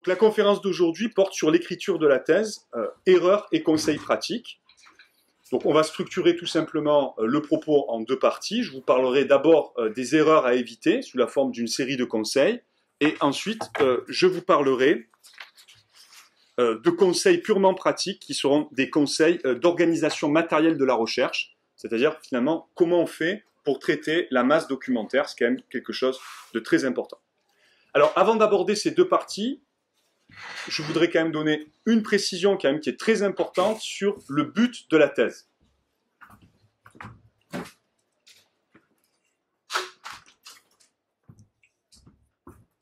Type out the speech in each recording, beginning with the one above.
La conférence d'aujourd'hui porte sur l'écriture de la thèse, erreurs et conseils pratiques. Donc on va structurer tout simplement le propos en deux parties. Je vous parlerai d'abord des erreurs à éviter sous la forme d'une série de conseils, et ensuite je vous parlerai de conseils purement pratiques qui seront des conseils d'organisation matérielle de la recherche, c'est-à-dire finalement comment on fait pour traiter la masse documentaire, c'est quand même quelque chose de très important. Alors avant d'aborder ces deux parties, je voudrais quand même donner une précision quand même qui est très importante sur le but de la thèse.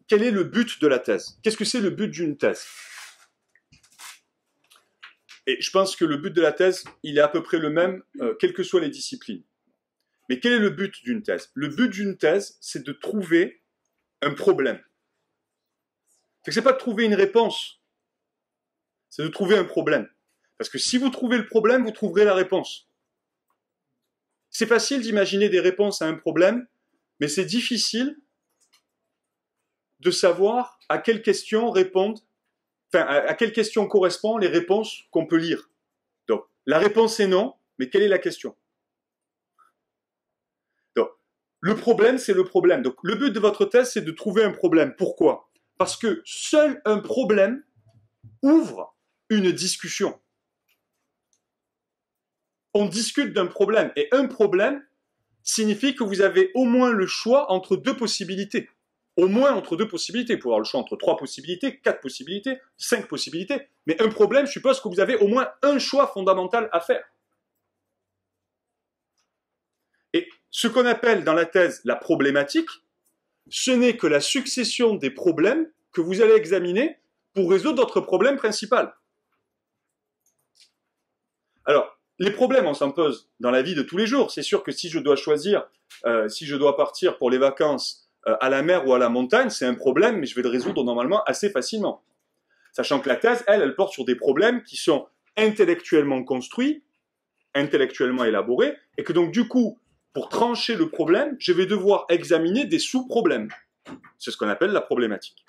Quel est le but de la thèse? Qu'est-ce que c'est le but d'une thèse? Et je pense que le but de la thèse, il est à peu près le même, quelles que soient les disciplines. Mais quel est le but d'une thèse? Le but d'une thèse, c'est de trouver un problème. Ce n'est pas de trouver une réponse, c'est de trouver un problème. Parce que si vous trouvez le problème, vous trouverez la réponse. C'est facile d'imaginer des réponses à un problème, mais c'est difficile de savoir à quelles questions répondent, enfin, à quelles questions correspondent les réponses qu'on peut lire. Donc, la réponse est non, mais quelle est la question? Donc, le problème, c'est le problème. Donc, le but de votre thèse, c'est de trouver un problème. Pourquoi? Parce que seul un problème ouvre une discussion. On discute d'un problème, et un problème signifie que vous avez au moins le choix entre deux possibilités. Au moins entre deux possibilités. Vous pouvez avoir le choix entre 3 possibilités, 4 possibilités, 5 possibilités. Mais un problème suppose que vous avez au moins un choix fondamental à faire. Et ce qu'on appelle dans la thèse la problématique, ce n'est que la succession des problèmes que vous allez examiner pour résoudre votre problème principal. Alors, les problèmes, on s'en pose dans la vie de tous les jours. C'est sûr que si je dois choisir, si je dois partir pour les vacances à la mer ou à la montagne, c'est un problème, mais je vais le résoudre normalement assez facilement. Sachant que la thèse, elle porte sur des problèmes qui sont intellectuellement construits, intellectuellement élaborés, et que donc du coup, pour trancher le problème, je vais devoir examiner des sous-problèmes. C'est ce qu'on appelle la problématique.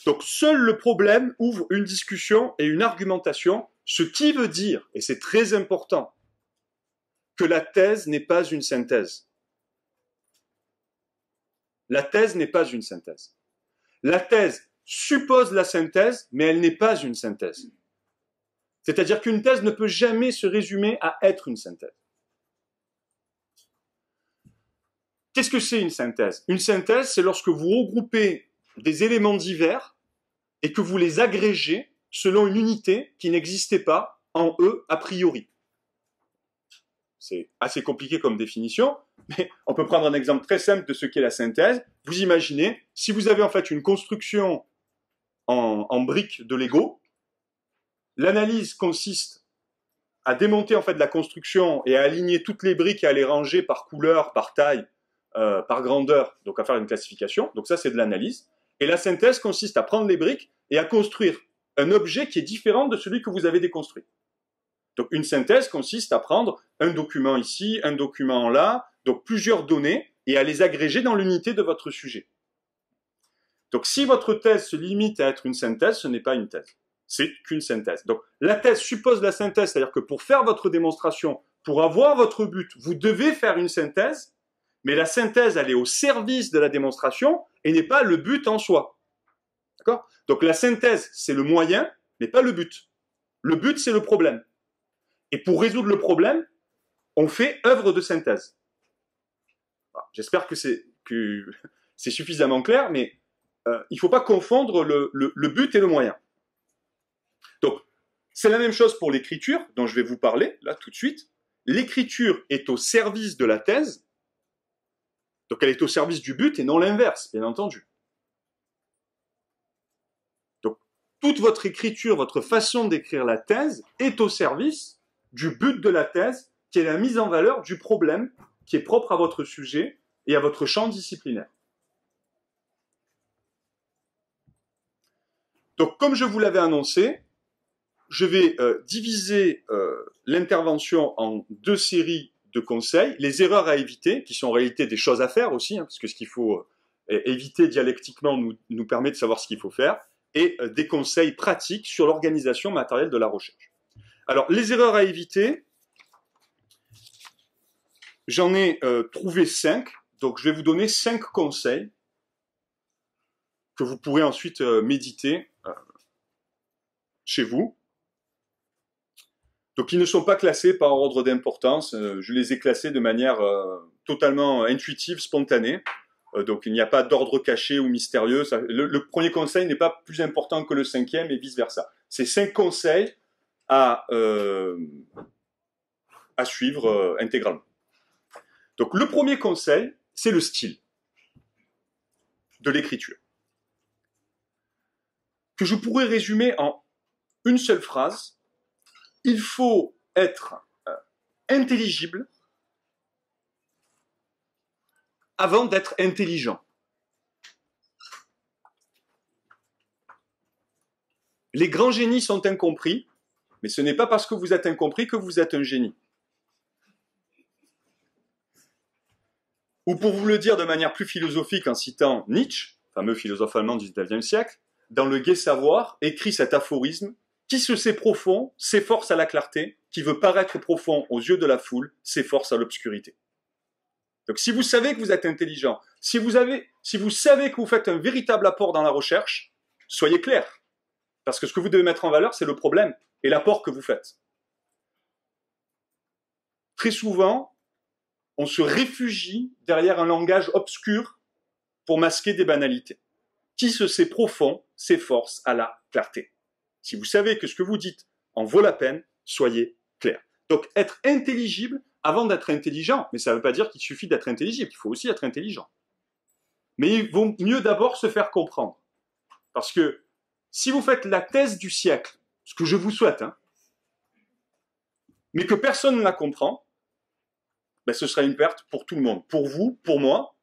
Donc seul le problème ouvre une discussion et une argumentation, ce qui veut dire, et c'est très important, que la thèse n'est pas une synthèse. La thèse n'est pas une synthèse. La thèse suppose la synthèse, mais elle n'est pas une synthèse. C'est-à-dire qu'une thèse ne peut jamais se résumer à être une synthèse. Qu'est-ce que c'est une synthèse? Une synthèse, c'est lorsque vous regroupez des éléments divers et que vous les agrégez selon une unité qui n'existait pas en eux a priori. C'est assez compliqué comme définition, mais on peut prendre un exemple très simple de ce qu'est la synthèse. Vous imaginez, si vous avez en fait une construction en briques de Lego, l'analyse consiste à démonter en fait la construction et à aligner toutes les briques et à les ranger par couleur, par taille, par grandeur, donc à faire une classification. Donc ça, c'est de l'analyse. Et la synthèse consiste à prendre les briques et à construire un objet qui est différent de celui que vous avez déconstruit. Donc une synthèse consiste à prendre un document ici, un document là, donc plusieurs données, et à les agréger dans l'unité de votre sujet. Donc si votre thèse se limite à être une synthèse, ce n'est pas une thèse. C'est qu'une synthèse. Donc la thèse suppose la synthèse, c'est-à-dire que pour faire votre démonstration, pour avoir votre but, vous devez faire une synthèse, mais la synthèse, elle est au service de la démonstration et n'est pas le but en soi. D'accord? Donc la synthèse, c'est le moyen, mais pas le but. Le but, c'est le problème. Et pour résoudre le problème, on fait œuvre de synthèse. J'espère que c'est suffisamment clair, mais il ne faut pas confondre le but et le moyen. Donc, c'est la même chose pour l'écriture, dont je vais vous parler, là, tout de suite. L'écriture est au service de la thèse, donc elle est au service du but et non l'inverse, bien entendu. Donc, toute votre écriture, votre façon d'écrire la thèse est au service du but de la thèse, qui est la mise en valeur du problème qui est propre à votre sujet et à votre champ disciplinaire. Donc, comme je vous l'avais annoncé, je vais diviser l'intervention en deux séries de conseils. Les erreurs à éviter, qui sont en réalité des choses à faire aussi, hein, parce que ce qu'il faut éviter dialectiquement nous permet de savoir ce qu'il faut faire, et des conseils pratiques sur l'organisation matérielle de la recherche. Alors, les erreurs à éviter, j'en ai trouvé 5, donc je vais vous donner 5 conseils que vous pourrez ensuite méditer chez vous. Donc, ils ne sont pas classés par ordre d'importance, je les ai classés de manière totalement intuitive, spontanée. Donc, il n'y a pas d'ordre caché ou mystérieux. Le premier conseil n'est pas plus important que le 5e et vice-versa. C'est 5 conseils à suivre intégralement. Donc, le premier conseil, c'est le style de l'écriture, que je pourrais résumer en une seule phrase. Il faut être intelligible avant d'être intelligent. Les grands génies sont incompris, mais ce n'est pas parce que vous êtes incompris que vous êtes un génie. Ou pour vous le dire de manière plus philosophique en citant Nietzsche, fameux philosophe allemand du XIXe siècle, dans Le Gai Savoir, écrit cet aphorisme: « Qui se sait profond s'efforce à la clarté, qui veut paraître profond aux yeux de la foule s'efforce à l'obscurité. » Donc si vous savez que vous êtes intelligent, si vous savez que vous faites un véritable apport dans la recherche, soyez clair. Parce que ce que vous devez mettre en valeur, c'est le problème et l'apport que vous faites. Très souvent, on se réfugie derrière un langage obscur pour masquer des banalités. Qui se sait profond s'efforce à la clarté. Si vous savez que ce que vous dites en vaut la peine, soyez clair. Donc être intelligible avant d'être intelligent, mais ça ne veut pas dire qu'il suffit d'être intelligible, il faut aussi être intelligent. Mais il vaut mieux d'abord se faire comprendre. Parce que si vous faites la thèse du siècle, ce que je vous souhaite, mais que personne ne la comprend, ben ce sera une perte pour tout le monde. Pour vous, pour moi,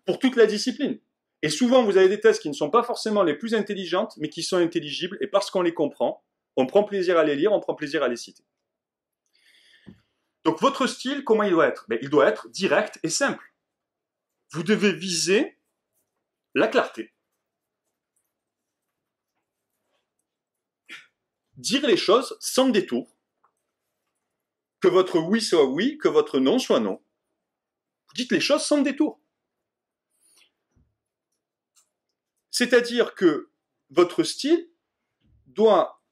pour toute la discipline. Et souvent, vous avez des thèses qui ne sont pas forcément les plus intelligentes, mais qui sont intelligibles, et parce qu'on les comprend, on prend plaisir à les lire, on prend plaisir à les citer. Donc votre style, comment il doit être? Ben, il doit être direct et simple. Vous devez viser la clarté. Dire les choses sans détour. Que votre oui soit oui, que votre non soit non. Vous dites les choses sans détour. C'est-à-dire que votre style doit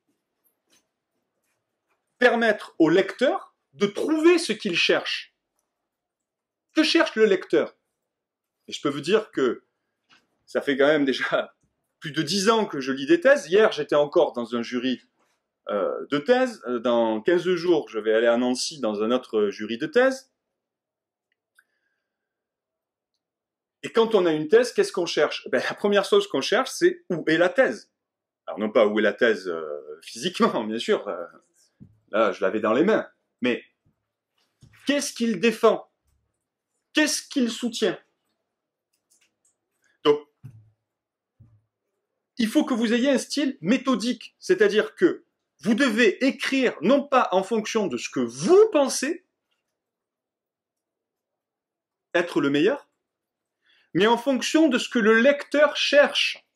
permettre au lecteur de trouver ce qu'il cherche. Que cherche le lecteur? Et je peux vous dire que ça fait quand même déjà plus de 10 ans que je lis des thèses. Hier, j'étais encore dans un jury de thèse. Dans 15 jours, je vais aller à Nancy dans un autre jury de thèse. Et quand on a une thèse, qu'est-ce qu'on cherche? Ben, la première chose qu'on cherche, c'est où est la thèse? Alors non pas où est la thèse physiquement, bien sûr. Là, je l'avais dans les mains. Mais qu'est-ce qu'il défend? Qu'est-ce qu'il soutient? Donc, il faut que vous ayez un style méthodique. C'est-à-dire que vous devez écrire non pas en fonction de ce que vous pensez être le meilleur, mais en fonction de ce que le lecteur cherche.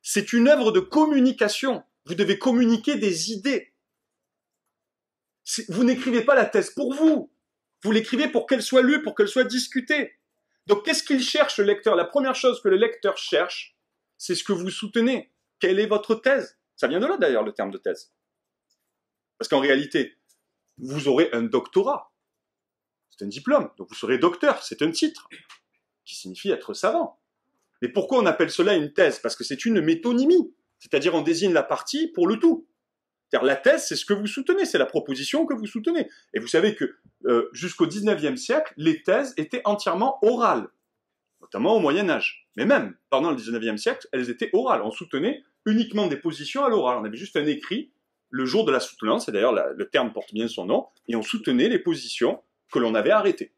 C'est une œuvre de communication. Vous devez communiquer des idées. Vous n'écrivez pas la thèse pour vous. Vous l'écrivez pour qu'elle soit lue, pour qu'elle soit discutée. Donc, qu'est-ce qu'il cherche, le lecteur? La première chose que le lecteur cherche, c'est ce que vous soutenez. Quelle est votre thèse? Ça vient de là, d'ailleurs, le terme de thèse. Parce qu'en réalité, vous aurez un doctorat. C'est un diplôme. Donc, vous serez docteur. C'est un titre qui signifie être savant. Mais pourquoi on appelle cela une thèse? Parce que c'est une métonymie. C'est-à-dire, on désigne la partie pour le tout. C'est-à-dire, la thèse, c'est ce que vous soutenez. C'est la proposition que vous soutenez. Et vous savez que jusqu'au 19e siècle, les thèses étaient entièrement orales. Notamment au Moyen-Âge. Mais même pendant le 19e siècle, elles étaient orales. On soutenait uniquement des positions à l'oral. On avait juste un écrit le jour de la soutenance. Et d'ailleurs, le terme porte bien son nom. Et on soutenait les positions que l'on avait arrêtées.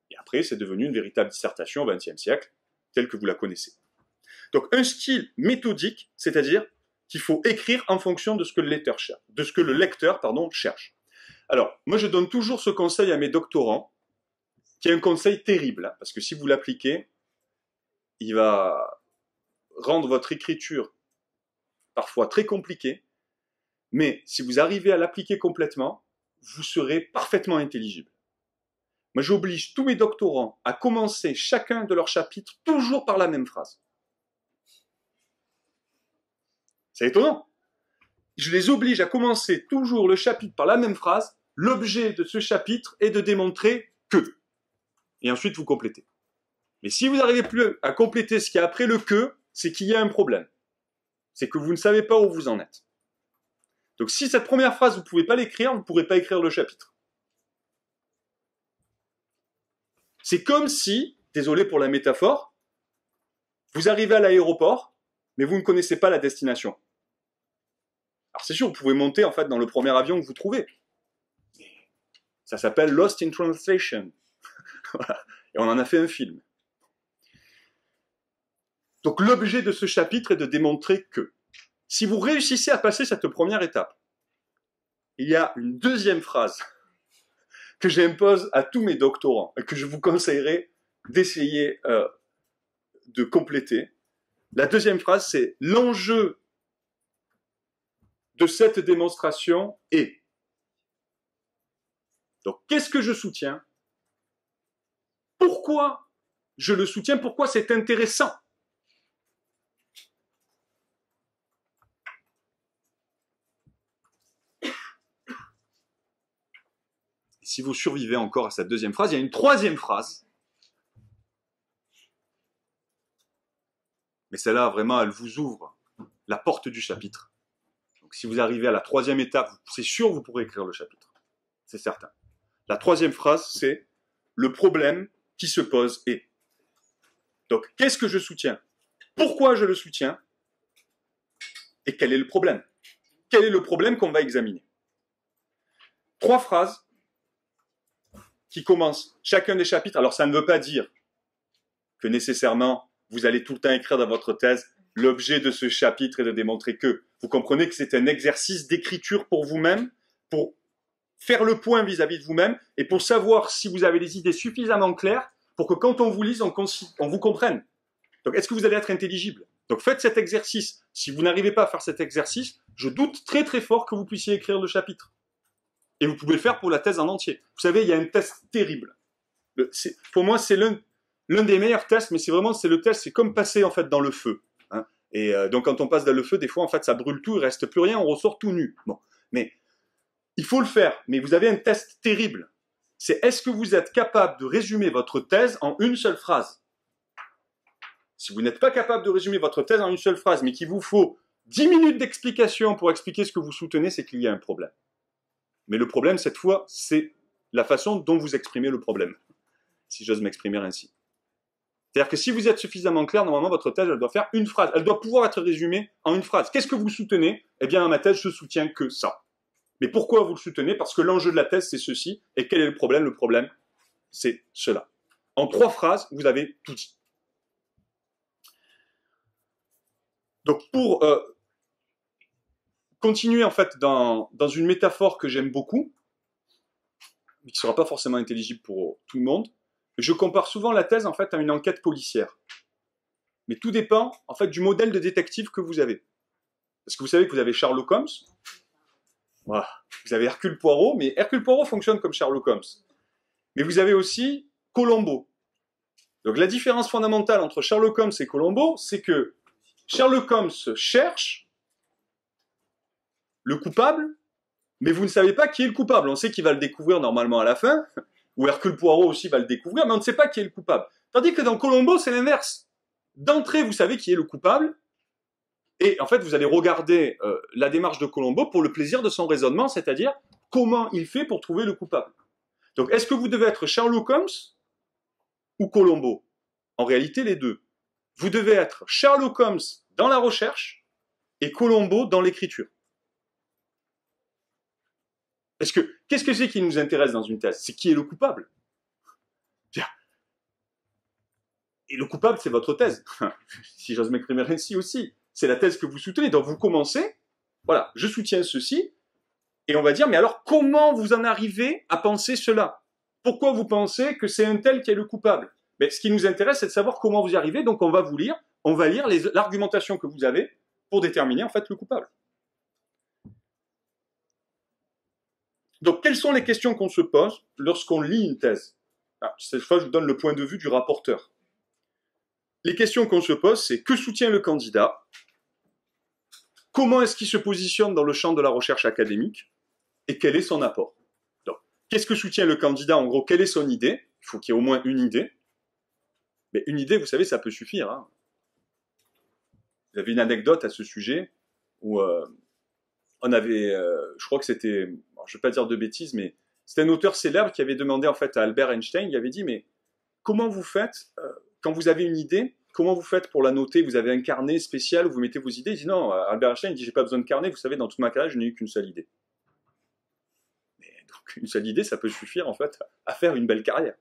Et après, c'est devenu une véritable dissertation au XXe siècle, telle que vous la connaissez. Donc, un style méthodique, c'est-à-dire qu'il faut écrire en fonction de ce que le lecteur cherche. cherche. Alors, moi, je donne toujours ce conseil à mes doctorants, qui est un conseil terrible, hein, parce que si vous l'appliquez, il va rendre votre écriture parfois très compliquée, mais si vous arrivez à l'appliquer complètement, vous serez parfaitement intelligible. Moi, j'oblige tous mes doctorants à commencer chacun de leurs chapitres toujours par la même phrase. C'est étonnant. Je les oblige à commencer toujours le chapitre par la même phrase. L'objet de ce chapitre est de démontrer que. Et ensuite, vous complétez. Mais si vous n'arrivez plus à compléter ce qu'il y a après le que, c'est qu'il y a un problème. C'est que vous ne savez pas où vous en êtes. Donc si cette première phrase, vous ne pouvez pas l'écrire, vous ne pourrez pas écrire le chapitre. C'est comme si, désolé pour la métaphore, vous arrivez à l'aéroport, mais vous ne connaissez pas la destination. Alors c'est sûr, vous pouvez monter en fait dans le premier avion que vous trouvez. Ça s'appelle Lost in Translation. Voilà. Et on en a fait un film. Donc l'objet de ce chapitre est de démontrer que, si vous réussissez à passer cette première étape, il y a une deuxième phrase que j'impose à tous mes doctorants et que je vous conseillerais d'essayer de compléter. La deuxième phrase, c'est l'enjeu de cette démonstration est. Donc, qu'est-ce que je soutiens? Pourquoi je le soutiens? Pourquoi c'est intéressant? Si vous survivez encore à cette deuxième phrase, il y a une troisième phrase. Mais celle-là, vraiment, elle vous ouvre la porte du chapitre. Donc, si vous arrivez à la troisième étape, c'est sûr, vous pourrez écrire le chapitre. C'est certain. La troisième phrase, c'est le problème qui se pose est. Donc, qu'est-ce que je soutiens? Pourquoi je le soutiens? Et quel est le problème? Quel est le problème qu'on va examiner? 3 phrases qui commencent chacun des chapitres. Alors, ça ne veut pas dire que nécessairement, vous allez tout le temps écrire dans votre thèse l'objet de ce chapitre est de démontrer que. Vous comprenez que c'est un exercice d'écriture pour vous-même, pour faire le point vis-à-vis de vous-même et pour savoir si vous avez des idées suffisamment claires pour que quand on vous lise, on vous comprenne. Donc, est-ce que vous allez être intelligible? Donc, faites cet exercice. Si vous n'arrivez pas à faire cet exercice, je doute très très fort que vous puissiez écrire le chapitre. Et vous pouvez le faire pour la thèse en entier. Vous savez, il y a un test terrible. Pour moi, c'est l'un des meilleurs tests, mais c'est le test, c'est comme passer en fait dans le feu. Hein. Et donc, quand on passe dans le feu, des fois, en fait, ça brûle tout, il reste plus rien, on ressort tout nu. Bon, mais il faut le faire. Mais vous avez un test terrible. C'est est-ce que vous êtes capable de résumer votre thèse en une seule phrase? Si vous n'êtes pas capable de résumer votre thèse en une seule phrase, mais qu'il vous faut 10 minutes d'explication pour expliquer ce que vous soutenez, c'est qu'il y a un problème. Mais le problème, cette fois, c'est la façon dont vous exprimez le problème, si j'ose m'exprimer ainsi. C'est-à-dire que si vous êtes suffisamment clair, normalement, votre thèse, elle doit faire une phrase. Elle doit pouvoir être résumée en une phrase. Qu'est-ce que vous soutenez? Eh bien, dans ma thèse, je soutiens que ça. Mais pourquoi vous le soutenez? Parce que l'enjeu de la thèse, c'est ceci. Et quel est le problème? Le problème, c'est cela. En 3 phrases, vous avez tout dit. Donc, pour continuer en fait dans une métaphore que j'aime beaucoup, mais qui ne sera pas forcément intelligible pour tout le monde, je compare souvent la thèse en fait à une enquête policière. Mais tout dépend en fait du modèle de détective que vous avez. Parce que vous savez que vous avez Sherlock Holmes, voilà. Vous avez Hercule Poirot, mais Hercule Poirot fonctionne comme Sherlock Holmes. Mais vous avez aussi Columbo. Donc la différence fondamentale entre Sherlock Holmes et Columbo, c'est que Sherlock Holmes cherche le coupable, mais vous ne savez pas qui est le coupable. On sait qu'il va le découvrir normalement à la fin, ou Hercule Poirot aussi va le découvrir, mais on ne sait pas qui est le coupable. Tandis que dans Columbo, c'est l'inverse. D'entrée, vous savez qui est le coupable, et en fait, vous allez regarder la démarche de Columbo pour le plaisir de son raisonnement, c'est-à-dire comment il fait pour trouver le coupable. Donc, est-ce que vous devez être Sherlock Holmes ou Columbo? En réalité, les deux. Vous devez être Sherlock Holmes dans la recherche et Columbo dans l'écriture. Qu'est-ce que c'est qui nous intéresse dans une thèse? C'est qui est le coupable. Et le coupable, c'est votre thèse. Si j'ose m'exprimer ainsi aussi. C'est la thèse que vous soutenez. Donc vous commencez, voilà, je soutiens ceci, et on va dire, mais alors comment vous en arrivez à penser cela? Pourquoi vous pensez que c'est un tel qui est le coupable? Mais ce qui nous intéresse, c'est de savoir comment vous y arrivez. Donc, on va lire l'argumentation que vous avez pour déterminer, en fait, le coupable. Donc, quelles sont les questions qu'on se pose lorsqu'on lit une thèse? Alors, cette fois, je vous donne le point de vue du rapporteur. Les questions qu'on se pose, c'est que soutient le candidat? Comment est-ce qu'il se positionne dans le champ de la recherche académique? Et quel est son apport? Donc, qu'est-ce que soutient le candidat? En gros, quelle est son idée? Il faut qu'il y ait au moins une idée. Mais une idée, vous savez, ça peut suffire. Hein. Vous avez une anecdote à ce sujet où on avait, je crois que c'était, je ne vais pas dire de bêtises, mais c'était un auteur célèbre qui avait demandé en fait à Albert Einstein, il avait dit, mais comment vous faites, quand vous avez une idée, comment vous faites pour la noter? Vous avez un carnet spécial où vous mettez vos idées? Il dit non, Albert Einstein il dit, j'ai pas besoin de carnet, vous savez, dans toute ma carrière, je n'ai eu qu'une seule idée. Mais donc, une seule idée, ça peut suffire en fait à faire une belle carrière.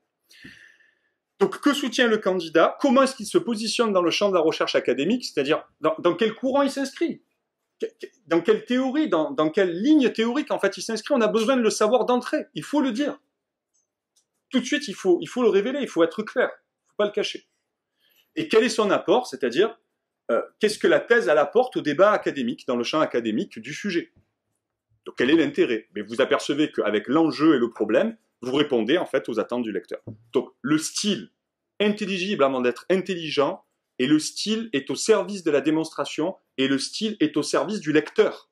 Donc, que soutient le candidat? Comment est-ce qu'il se positionne dans le champ de la recherche académique? C'est-à-dire, dans quel courant il s'inscrit? Dans quelle théorie, dans quelle ligne théorique, en fait, il s'inscrit? On a besoin de le savoir d'entrée. Il faut le dire. Tout de suite, il faut le révéler, il faut être clair. Il ne faut pas le cacher. Et quel est son apport? C'est-à-dire, qu'est-ce que la thèse elle apporte au débat académique, dans le champ académique du sujet? Donc, quel est l'intérêt? Mais vous apercevez qu'avec l'enjeu et le problème, vous répondez en fait aux attentes du lecteur. Donc, le style, intelligible avant d'être intelligent, et le style est au service de la démonstration, et le style est au service du lecteur.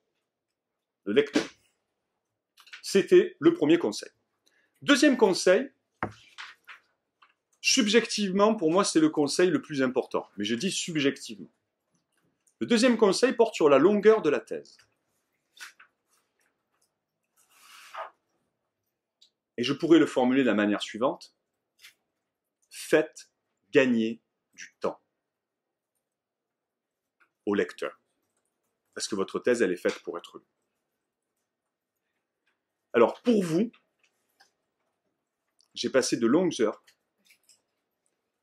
Le lecteur. C'était le premier conseil. Deuxième conseil, subjectivement, pour moi, c'est le conseil le plus important. Mais je dis subjectivement. Le deuxième conseil porte sur la longueur de la thèse. Et je pourrais le formuler de la manière suivante. Faites gagner du temps au lecteur. Parce que votre thèse, elle est faite pour être lue. Alors, pour vous, j'ai passé de longues heures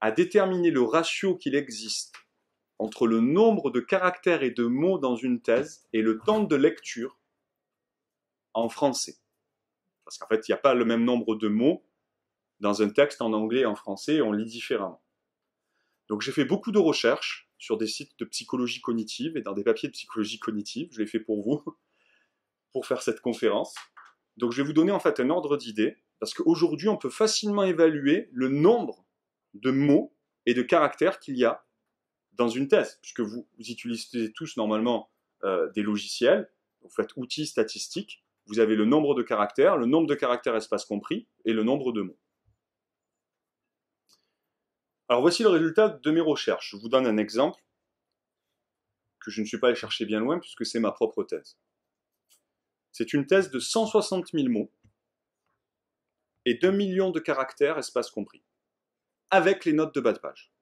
à déterminer le ratio qu'il existe entre le nombre de caractères et de mots dans une thèse et le temps de lecture en français. Parce qu'en fait, il n'y a pas le même nombre de mots dans un texte en anglais et en français, et on lit différemment. Donc j'ai fait beaucoup de recherches sur des sites de psychologie cognitive et dans des papiers de psychologie cognitive, je l'ai fait pour vous, pour faire cette conférence. Donc je vais vous donner en fait un ordre d'idées, parce qu'aujourd'hui on peut facilement évaluer le nombre de mots et de caractères qu'il y a dans une thèse, puisque vous utilisez tous normalement des logiciels, vous faites outils statistiques, vous avez le nombre de caractères espace compris, et le nombre de mots. Alors voici le résultat de mes recherches. Je vous donne un exemple que je ne suis pas allé chercher bien loin puisque c'est ma propre thèse. C'est une thèse de 160 000 mots et d'1 million de caractères, espace compris, avec les notes de bas de page.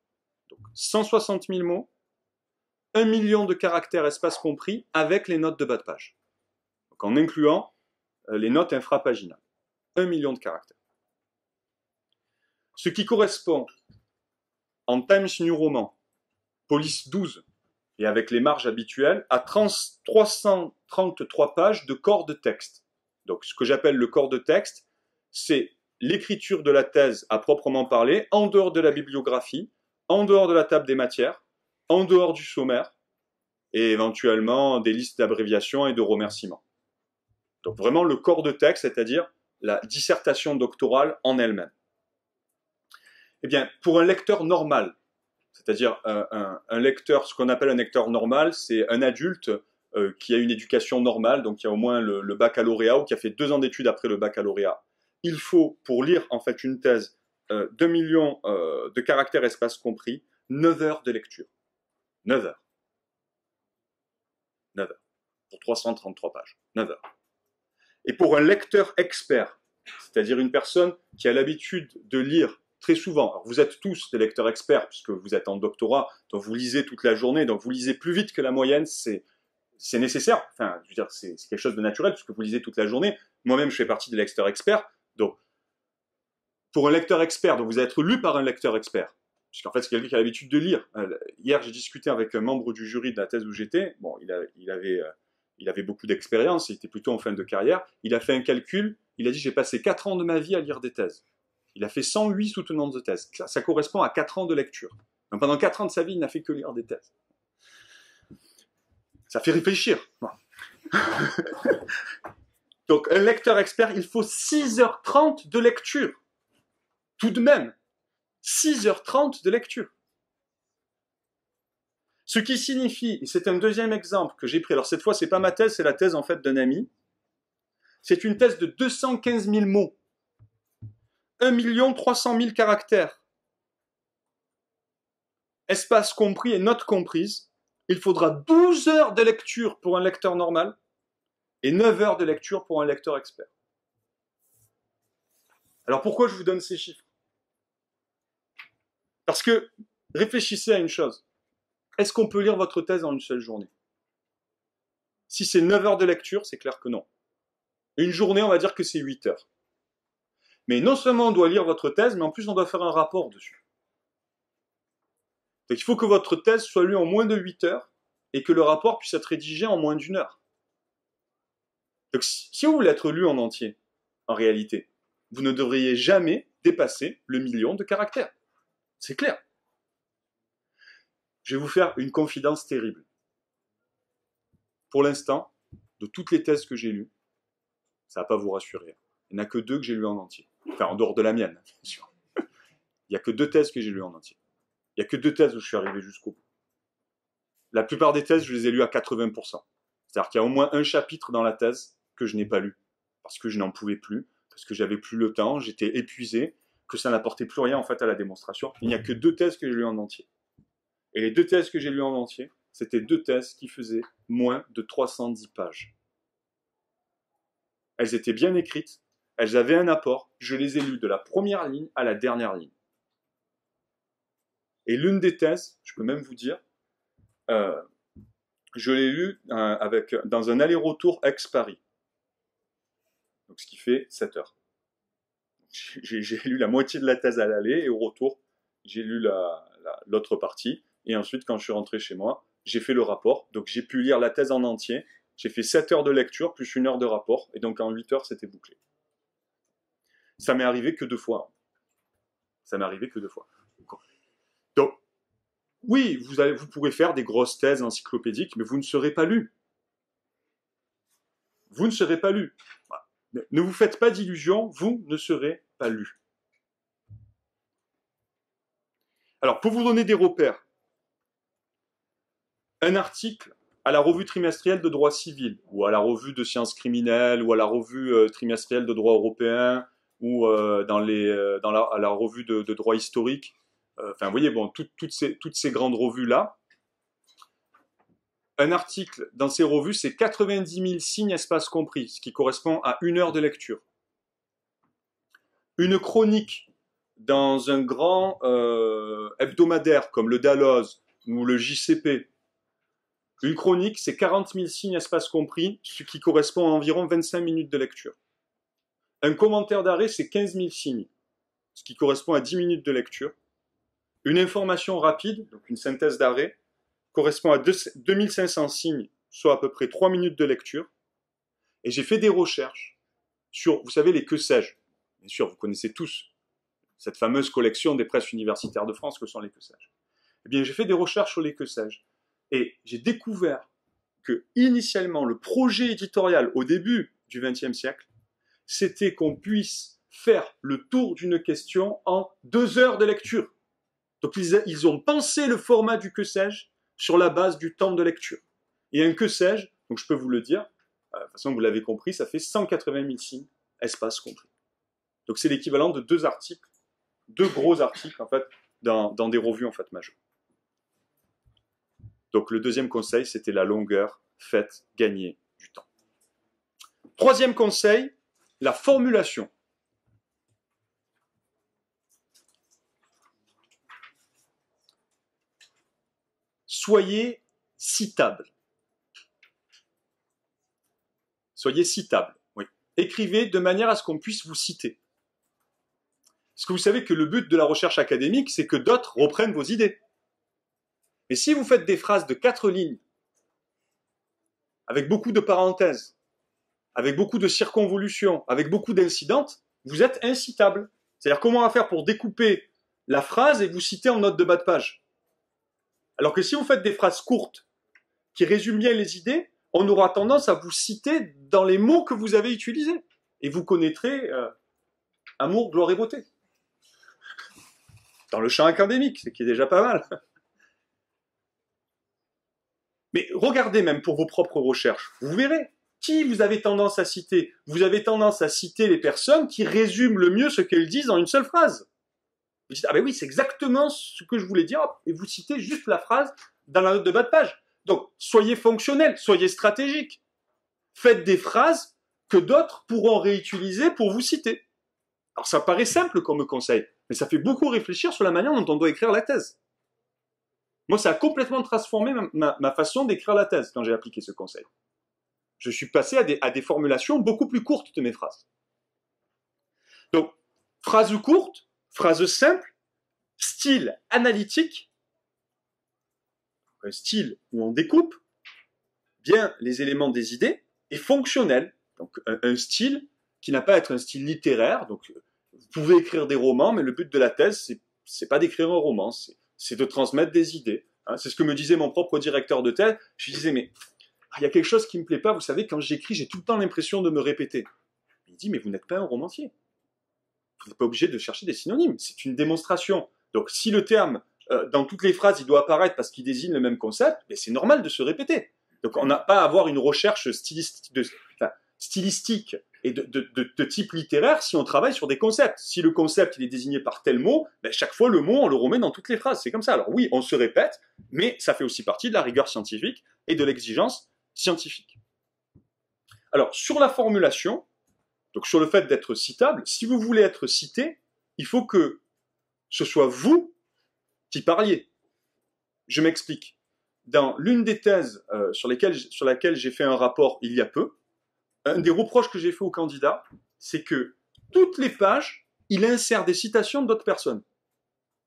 Donc 160 000 mots, 1 million de caractères, espace compris, avec les notes de bas de page. Donc en incluant les notes infrapaginales. 1 million de caractères. Ce qui correspond en Times New Roman, police 12, et avec les marges habituelles, à 333 pages de corps de texte. Donc ce que j'appelle le corps de texte, c'est l'écriture de la thèse à proprement parler, en dehors de la bibliographie, en dehors de la table des matières, en dehors du sommaire, et éventuellement des listes d'abréviations et de remerciements. Donc vraiment le corps de texte, c'est-à-dire la dissertation doctorale en elle-même. Eh bien, pour un lecteur normal, c'est-à-dire un lecteur, ce qu'on appelle un lecteur normal, c'est un adulte qui a une éducation normale, donc qui a au moins le baccalauréat ou qui a fait 2 ans d'études après le baccalauréat. Il faut, pour lire en fait une thèse, 2 millions de caractères espace compris, 9 heures de lecture. 9 heures. 9 heures. Pour 333 pages. 9 heures. Et pour un lecteur expert, c'est-à-dire une personne qui a l'habitude de lire très souvent, alors vous êtes tous des lecteurs experts puisque vous êtes en doctorat, donc vous lisez toute la journée, donc vous lisez plus vite que la moyenne, c'est nécessaire, enfin, je veux dire, c'est quelque chose de naturel puisque vous lisez toute la journée. Moi-même, je fais partie des lecteurs experts, donc pour un lecteur expert, donc vous allez être lu par un lecteur expert, puisqu'en fait, c'est quelqu'un qui a l'habitude de lire. Hier, j'ai discuté avec un membre du jury de la thèse où j'étais, bon, il avait beaucoup d'expérience, il était plutôt en fin de carrière, il a fait un calcul, il a dit, j'ai passé 4 ans de ma vie à lire des thèses. Il a fait 108 soutenances de thèse. Ça correspond à 4 ans de lecture. Donc pendant 4 ans de sa vie, il n'a fait que lire des thèses. Ça fait réfléchir. Donc un lecteur expert, il faut 6h30 de lecture. Tout de même, 6h30 de lecture. Ce qui signifie, et c'est un deuxième exemple que j'ai pris, alors cette fois c'est pas ma thèse, c'est la thèse en fait d'un ami, c'est une thèse de 215 000 mots, 1 300 000 caractères, espace compris et notes comprises, il faudra 12 heures de lecture pour un lecteur normal et 9 heures de lecture pour un lecteur expert. Alors pourquoi je vous donne ces chiffres? Parce que réfléchissez à une chose. Est-ce qu'on peut lire votre thèse en une seule journée? Si c'est 9 heures de lecture, c'est clair que non. Une journée, on va dire que c'est 8 heures. Mais non seulement on doit lire votre thèse, mais en plus on doit faire un rapport dessus. Donc il faut que votre thèse soit lue en moins de 8 heures et que le rapport puisse être rédigé en moins d'1 heure. Donc si vous voulez être lu en entier, en réalité, vous ne devriez jamais dépasser le 1 000 000 de caractères. C'est clair. Je vais vous faire une confidence terrible. Pour l'instant, de toutes les thèses que j'ai lues, ça ne va pas vous rassurer. Il n'y en a que 2 que j'ai lues en entier. Enfin, en dehors de la mienne, bien sûr. Il n'y a que 2 thèses que j'ai lues en entier. Il n'y a que 2 thèses où je suis arrivé jusqu'au bout. La plupart des thèses, je les ai lues à 80%. C'est-à-dire qu'il y a au moins un chapitre dans la thèse que je n'ai pas lu. Parce que je n'en pouvais plus, parce que j'avais plus le temps, j'étais épuisé, que ça n'apportait plus rien en fait à la démonstration. Il n'y a que 2 thèses que j'ai lues en entier. Et les 2 thèses que j'ai lues en entier, c'était 2 thèses qui faisaient moins de 310 pages. Elles étaient bien écrites, elles avaient un apport, je les ai lues de la première ligne à la dernière ligne. Et l'une des thèses, je peux même vous dire, je l'ai lue dans un aller-retour ex-Paris. Donc ce qui fait 7 heures. J'ai lu la moitié de la thèse à l'aller et au retour, j'ai lu l'autre partie. Et ensuite, quand je suis rentré chez moi, j'ai fait le rapport. Donc j'ai pu lire la thèse en entier. J'ai fait 7 heures de lecture plus 1 heure de rapport. Et donc en 8 heures, c'était bouclé. Ça m'est arrivé que 2 fois. Ça m'est arrivé que 2 fois. Donc, oui, vous pourrez faire des grosses thèses encyclopédiques, mais vous ne serez pas lu. Vous ne serez pas lu. Ne vous faites pas d'illusions, vous ne serez pas lu. Alors, pour vous donner des repères, un article à la revue trimestrielle de droit civil, ou à la revue de sciences criminelles, ou à la revue trimestrielle de droit européen, ou à la revue de droit historique, enfin, vous voyez, bon, toutes ces grandes revues-là, un article dans ces revues, c'est 90 000 signes, espace compris, ce qui correspond à 1 heure de lecture. Une chronique dans un grand hebdomadaire comme le Dalloz ou le JCP, une chronique, c'est 40 000 signes, espace compris, ce qui correspond à environ 25 minutes de lecture. Un commentaire d'arrêt, c'est 15 000 signes, ce qui correspond à 10 minutes de lecture. Une information rapide, donc une synthèse d'arrêt, correspond à 2500 signes, soit à peu près 3 minutes de lecture. Et j'ai fait des recherches sur, vous savez, les que sais-je. Bien sûr, vous connaissez tous cette fameuse collection des presses universitaires de France que sont les que sais-je. Eh bien, j'ai fait des recherches sur les que sais-je. Et j'ai découvert que, initialement, le projet éditorial au début du XXe siècle, c'était qu'on puisse faire le tour d'une question en 2 heures de lecture. Donc, ils ont pensé le format du que sais-je sur la base du temps de lecture. Et un que sais-je, donc je peux vous le dire, de toute façon vous l'avez compris, ça fait 180 000 signes, espace compris. Donc c'est l'équivalent de 2 articles, 2 gros articles en fait, dans des revues en fait majeures. Donc le deuxième conseil, c'était la longueur, faites gagner du temps. Troisième conseil, la formulation. Soyez citable. Soyez citable, oui. Écrivez de manière à ce qu'on puisse vous citer. Parce que vous savez que le but de la recherche académique, c'est que d'autres reprennent vos idées. Mais si vous faites des phrases de 4 lignes, avec beaucoup de parenthèses, avec beaucoup de circonvolutions, avec beaucoup d'incidentes, vous êtes incitable. C'est-à-dire comment on va faire pour découper la phrase et vous citer en note de bas de page. Alors que si vous faites des phrases courtes qui résument bien les idées, on aura tendance à vous citer dans les mots que vous avez utilisés. Et vous connaîtrez amour, gloire et beauté. Dans le champ académique, ce qui est déjà pas mal. Mais regardez même pour vos propres recherches, vous verrez qui vous avez tendance à citer. Vous avez tendance à citer les personnes qui résument le mieux ce qu'elles disent en une seule phrase. Vous dites, ah ben oui, c'est exactement ce que je voulais dire, et vous citez juste la phrase dans la note de bas de page. Donc, soyez fonctionnel, soyez stratégique. Faites des phrases que d'autres pourront réutiliser pour vous citer. Alors, ça paraît simple comme conseil, mais ça fait beaucoup réfléchir sur la manière dont on doit écrire la thèse. Moi, ça a complètement transformé ma façon d'écrire la thèse quand j'ai appliqué ce conseil. Je suis passé à des formulations beaucoup plus courtes de mes phrases. Donc, phrases courtes, phrases simples, style analytique, un style où on découpe bien les éléments des idées, et fonctionnel, donc un style qui n'a pas à être un style littéraire. Donc, vous pouvez écrire des romans, mais le but de la thèse, c'est pas d'écrire un roman, c'est de transmettre des idées. Hein, c'est ce que me disait mon propre directeur de thèse. Je lui disais, mais il y a quelque chose qui me plaît pas. Vous savez, quand j'écris, j'ai tout le temps l'impression de me répéter. Il dit, mais vous n'êtes pas un romancier. Vous n'êtes pas obligé de chercher des synonymes. C'est une démonstration. Donc, si le terme, dans toutes les phrases, il doit apparaître parce qu'il désigne le même concept, mais c'est normal de se répéter. Donc, on n'a pas à avoir une recherche stylistique et de type littéraire si on travaille sur des concepts. Si le concept il est désigné par tel mot, ben chaque fois le mot on le remet dans toutes les phrases. C'est comme ça. Alors oui, on se répète, mais ça fait aussi partie de la rigueur scientifique et de l'exigence scientifique. Alors sur la formulation, donc sur le fait d'être citable, si vous voulez être cité, il faut que ce soit vous qui parliez. Je m'explique. Dans l'une des thèses sur laquelle j'ai fait un rapport il y a peu, un des reproches que j'ai fait au candidat, c'est que toutes les pages, il insère des citations d'autres personnes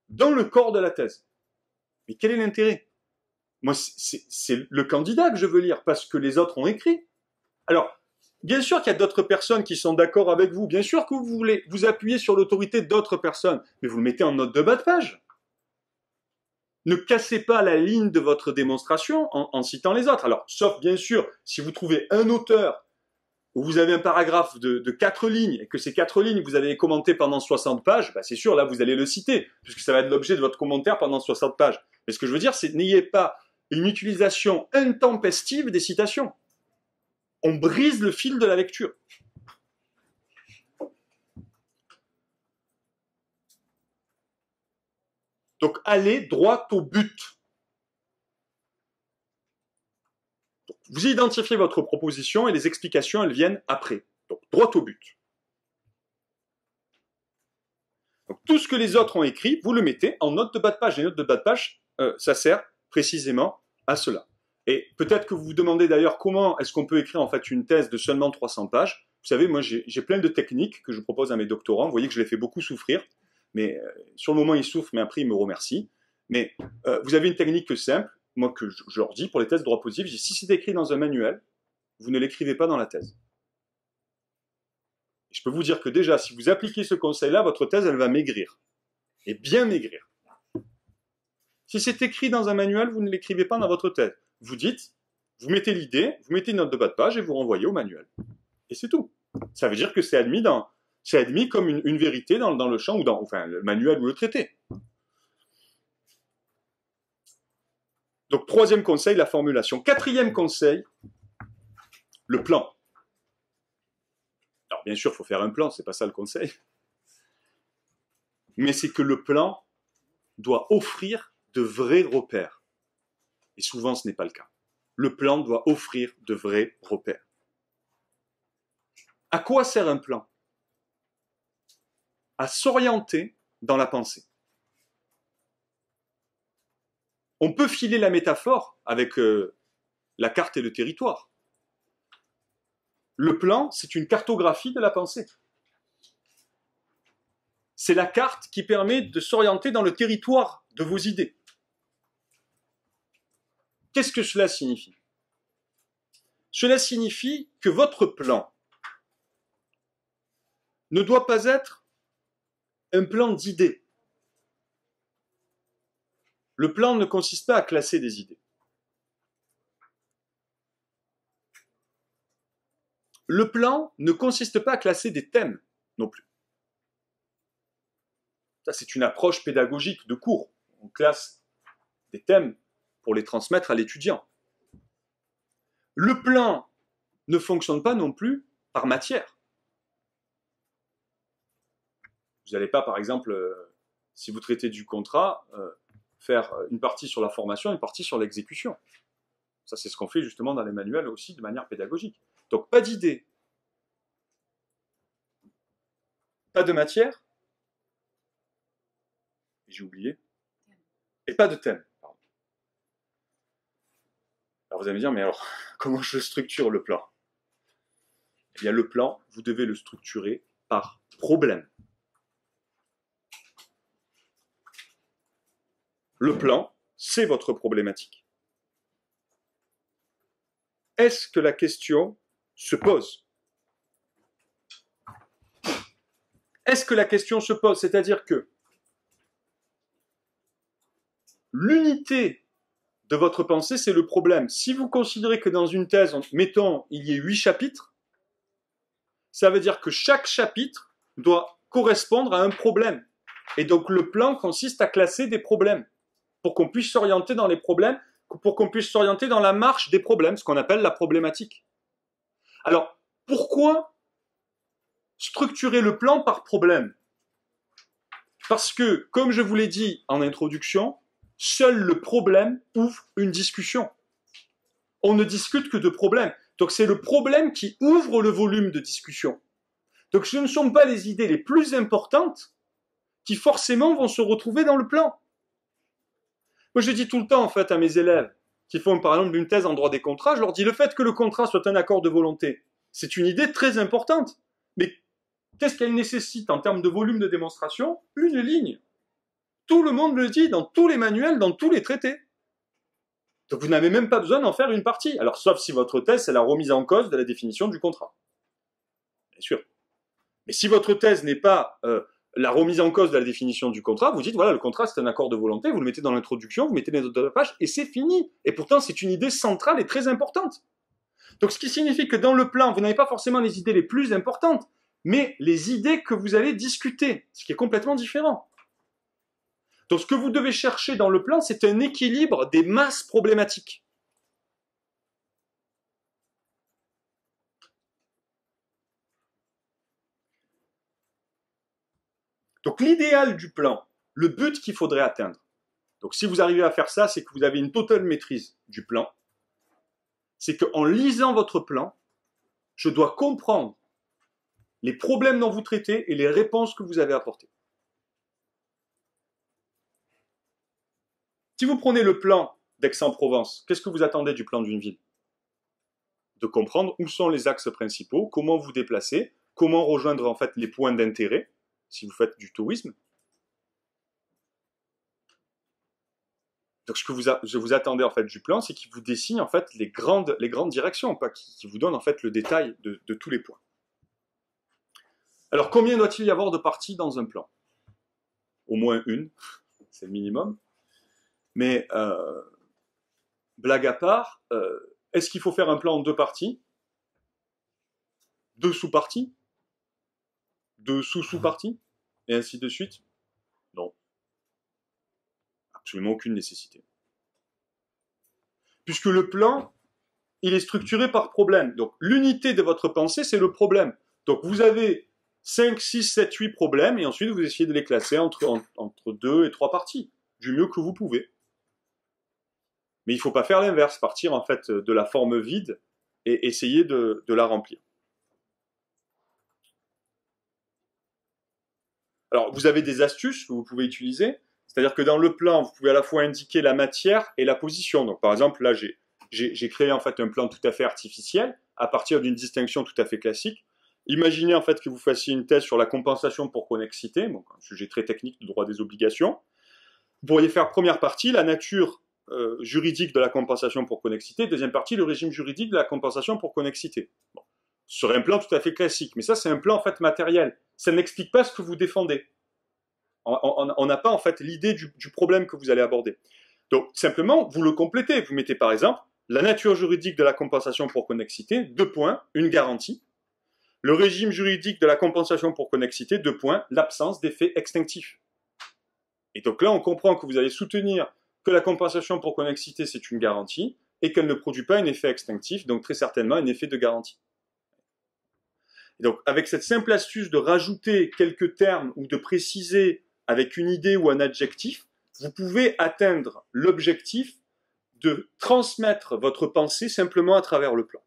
dans le corps de la thèse. Mais quel est l'intérêt? Moi, c'est le candidat que je veux lire parce que les autres ont écrit. Alors, bien sûr qu'il y a d'autres personnes qui sont d'accord avec vous. Bien sûr que vous voulez vous appuyer sur l'autorité d'autres personnes, mais vous le mettez en note de bas de page. Ne cassez pas la ligne de votre démonstration en citant les autres. Alors, sauf bien sûr, si vous trouvez un auteur où vous avez un paragraphe de 4 lignes, et que ces 4 lignes, vous avez commenté pendant 60 pages, bah c'est sûr, là, vous allez le citer, puisque ça va être l'objet de votre commentaire pendant 60 pages. Mais ce que je veux dire, c'est n'ayez pas une utilisation intempestive des citations. On brise le fil de la lecture. Donc, allez droit au but. Vous identifiez votre proposition et les explications, elles viennent après. Donc, droit au but. Donc, tout ce que les autres ont écrit, vous le mettez en note de bas de page. Les notes de bas de page, ça sert précisément à cela. Et peut-être que vous vous demandez d'ailleurs comment est-ce qu'on peut écrire en fait une thèse de seulement 300 pages. Vous savez, moi j'ai plein de techniques que je propose à mes doctorants. Vous voyez que je les fais beaucoup souffrir. Mais sur le moment, ils souffrent, mais après, ils me remercient. Mais vous avez une technique simple. Moi, que je leur dis, pour les thèses de droit positif, je dis, si c'est écrit dans un manuel, vous ne l'écrivez pas dans la thèse. Et je peux vous dire que déjà, si vous appliquez ce conseil-là, votre thèse, elle va maigrir. Et bien maigrir. Si c'est écrit dans un manuel, vous ne l'écrivez pas dans votre thèse. Vous dites, vous mettez l'idée, vous mettez une note de bas de page et vous renvoyez au manuel. Et c'est tout. Ça veut dire que c'est admis comme une vérité dans le champ, ou enfin, le manuel ou le traité. Donc, troisième conseil, la formulation. Quatrième conseil, le plan. Alors, bien sûr, il faut faire un plan, c'est pas ça le conseil. Mais c'est que le plan doit offrir de vrais repères. Et souvent, ce n'est pas le cas. Le plan doit offrir de vrais repères. À quoi sert un plan? À s'orienter dans la pensée. On peut filer la métaphore avec la carte et le territoire. Le plan, c'est une cartographie de la pensée. C'est la carte qui permet de s'orienter dans le territoire de vos idées. Qu'est-ce que cela signifie? Cela signifie que votre plan ne doit pas être un plan d'idées. Le plan ne consiste pas à classer des idées. Le plan ne consiste pas à classer des thèmes non plus. Ça, c'est une approche pédagogique de cours. On classe des thèmes pour les transmettre à l'étudiant. Le plan ne fonctionne pas non plus par matière. Vous n'allez pas, par exemple, si vous traitez du contrat, faire une partie sur la formation, une partie sur l'exécution. Ça, c'est ce qu'on fait justement dans les manuels aussi de manière pédagogique. Donc, pas d'idée, pas de matière, j'ai oublié, et pas de thème. Pardon. Alors, vous allez me dire, mais alors, comment je structure le plan? Eh bien, le plan, vous devez le structurer par problème. Le plan, c'est votre problématique. Est-ce que la question se pose? Est-ce que la question se pose? C'est-à-dire que l'unité de votre pensée, c'est le problème. Si vous considérez que dans une thèse, mettons, il y ait 8 chapitres, ça veut dire que chaque chapitre doit correspondre à un problème. Et donc le plan consiste à classer des problèmes, pour qu'on puisse s'orienter dans les problèmes, pour qu'on puisse s'orienter dans la marche des problèmes, ce qu'on appelle la problématique. Alors, pourquoi structurer le plan par problème? Parce que, comme je vous l'ai dit en introduction, seul le problème ouvre une discussion. On ne discute que de problèmes. Donc c'est le problème qui ouvre le volume de discussion. Donc ce ne sont pas les idées les plus importantes qui forcément vont se retrouver dans le plan. Moi je dis tout le temps en fait à mes élèves qui font par exemple une thèse en droit des contrats, je leur dis le fait que le contrat soit un accord de volonté, c'est une idée très importante. Mais qu'est-ce qu'elle nécessite en termes de volume de démonstration? Une ligne. Tout le monde le dit dans tous les manuels, dans tous les traités. Donc vous n'avez même pas besoin d'en faire une partie. Alors sauf si votre thèse, c'est la remise en cause de la définition du contrat. Bien sûr. Mais si votre thèse n'est pas la remise en cause de la définition du contrat, vous dites, voilà, le contrat, c'est un accord de volonté, vous le mettez dans l'introduction, vous mettez les notes de la page, et c'est fini. Et pourtant, c'est une idée centrale et très importante. Donc ce qui signifie que dans le plan, vous n'avez pas forcément les idées les plus importantes, mais les idées que vous allez discuter, ce qui est complètement différent. Donc ce que vous devez chercher dans le plan, c'est un équilibre des masses problématiques. Donc l'idéal du plan, le but qu'il faudrait atteindre, donc si vous arrivez à faire ça, c'est que vous avez une totale maîtrise du plan, c'est qu'en lisant votre plan, je dois comprendre les problèmes dont vous traitez et les réponses que vous avez apportées. Si vous prenez le plan d'Aix-en-Provence, qu'est-ce que vous attendez du plan d'une ville? De comprendre où sont les axes principaux, comment vous déplacer, comment rejoindre en fait les points d'intérêt, si vous faites du tourisme. Donc ce que vous attendez en fait du plan, c'est qu'il vous dessine en fait les grandes directions, pas qui vous donne en fait le détail de tous les points. Alors combien doit-il y avoir de parties dans un plan? Au moins une, c'est le minimum. Mais blague à part, est-ce qu'il faut faire un plan en 2 parties? 2 sous-parties? 2 sous-sous-parties? Et ainsi de suite? Non. Absolument aucune nécessité. Puisque le plan, il est structuré par problème. Donc l'unité de votre pensée, c'est le problème. Donc vous avez 5, 6, 7, 8 problèmes, et ensuite vous essayez de les classer entre 2 et 3 parties, du mieux que vous pouvez. Mais il ne faut pas faire l'inverse, partir en fait de la forme vide et essayer de la remplir. Alors, vous avez des astuces que vous pouvez utiliser, c'est-à-dire que dans le plan, vous pouvez à la fois indiquer la matière et la position. Donc, par exemple, là, j'ai créé en fait un plan tout à fait artificiel à partir d'une distinction tout à fait classique. Imaginez en fait que vous fassiez une thèse sur la compensation pour connexité, donc un sujet très technique du droit des obligations. Vous pourriez faire première partie, la nature juridique de la compensation pour connexité, deuxième partie, le régime juridique de la compensation pour connexité. Bon. Ce serait un plan tout à fait classique, mais ça c'est un plan en fait matériel. Ça n'explique pas ce que vous défendez. On n'a pas en fait l'idée du problème que vous allez aborder. Donc simplement, vous le complétez. Vous mettez par exemple la nature juridique de la compensation pour connexité, 2 points, une garantie. Le régime juridique de la compensation pour connexité, 2 points, l'absence d'effet extinctif. Et donc là, on comprend que vous allez soutenir que la compensation pour connexité, c'est une garantie, et qu'elle ne produit pas un effet extinctif, donc très certainement un effet de garantie. Et donc, avec cette simple astuce de rajouter quelques termes ou de préciser avec une idée ou un adjectif, vous pouvez atteindre l'objectif de transmettre votre pensée simplement à travers le plan.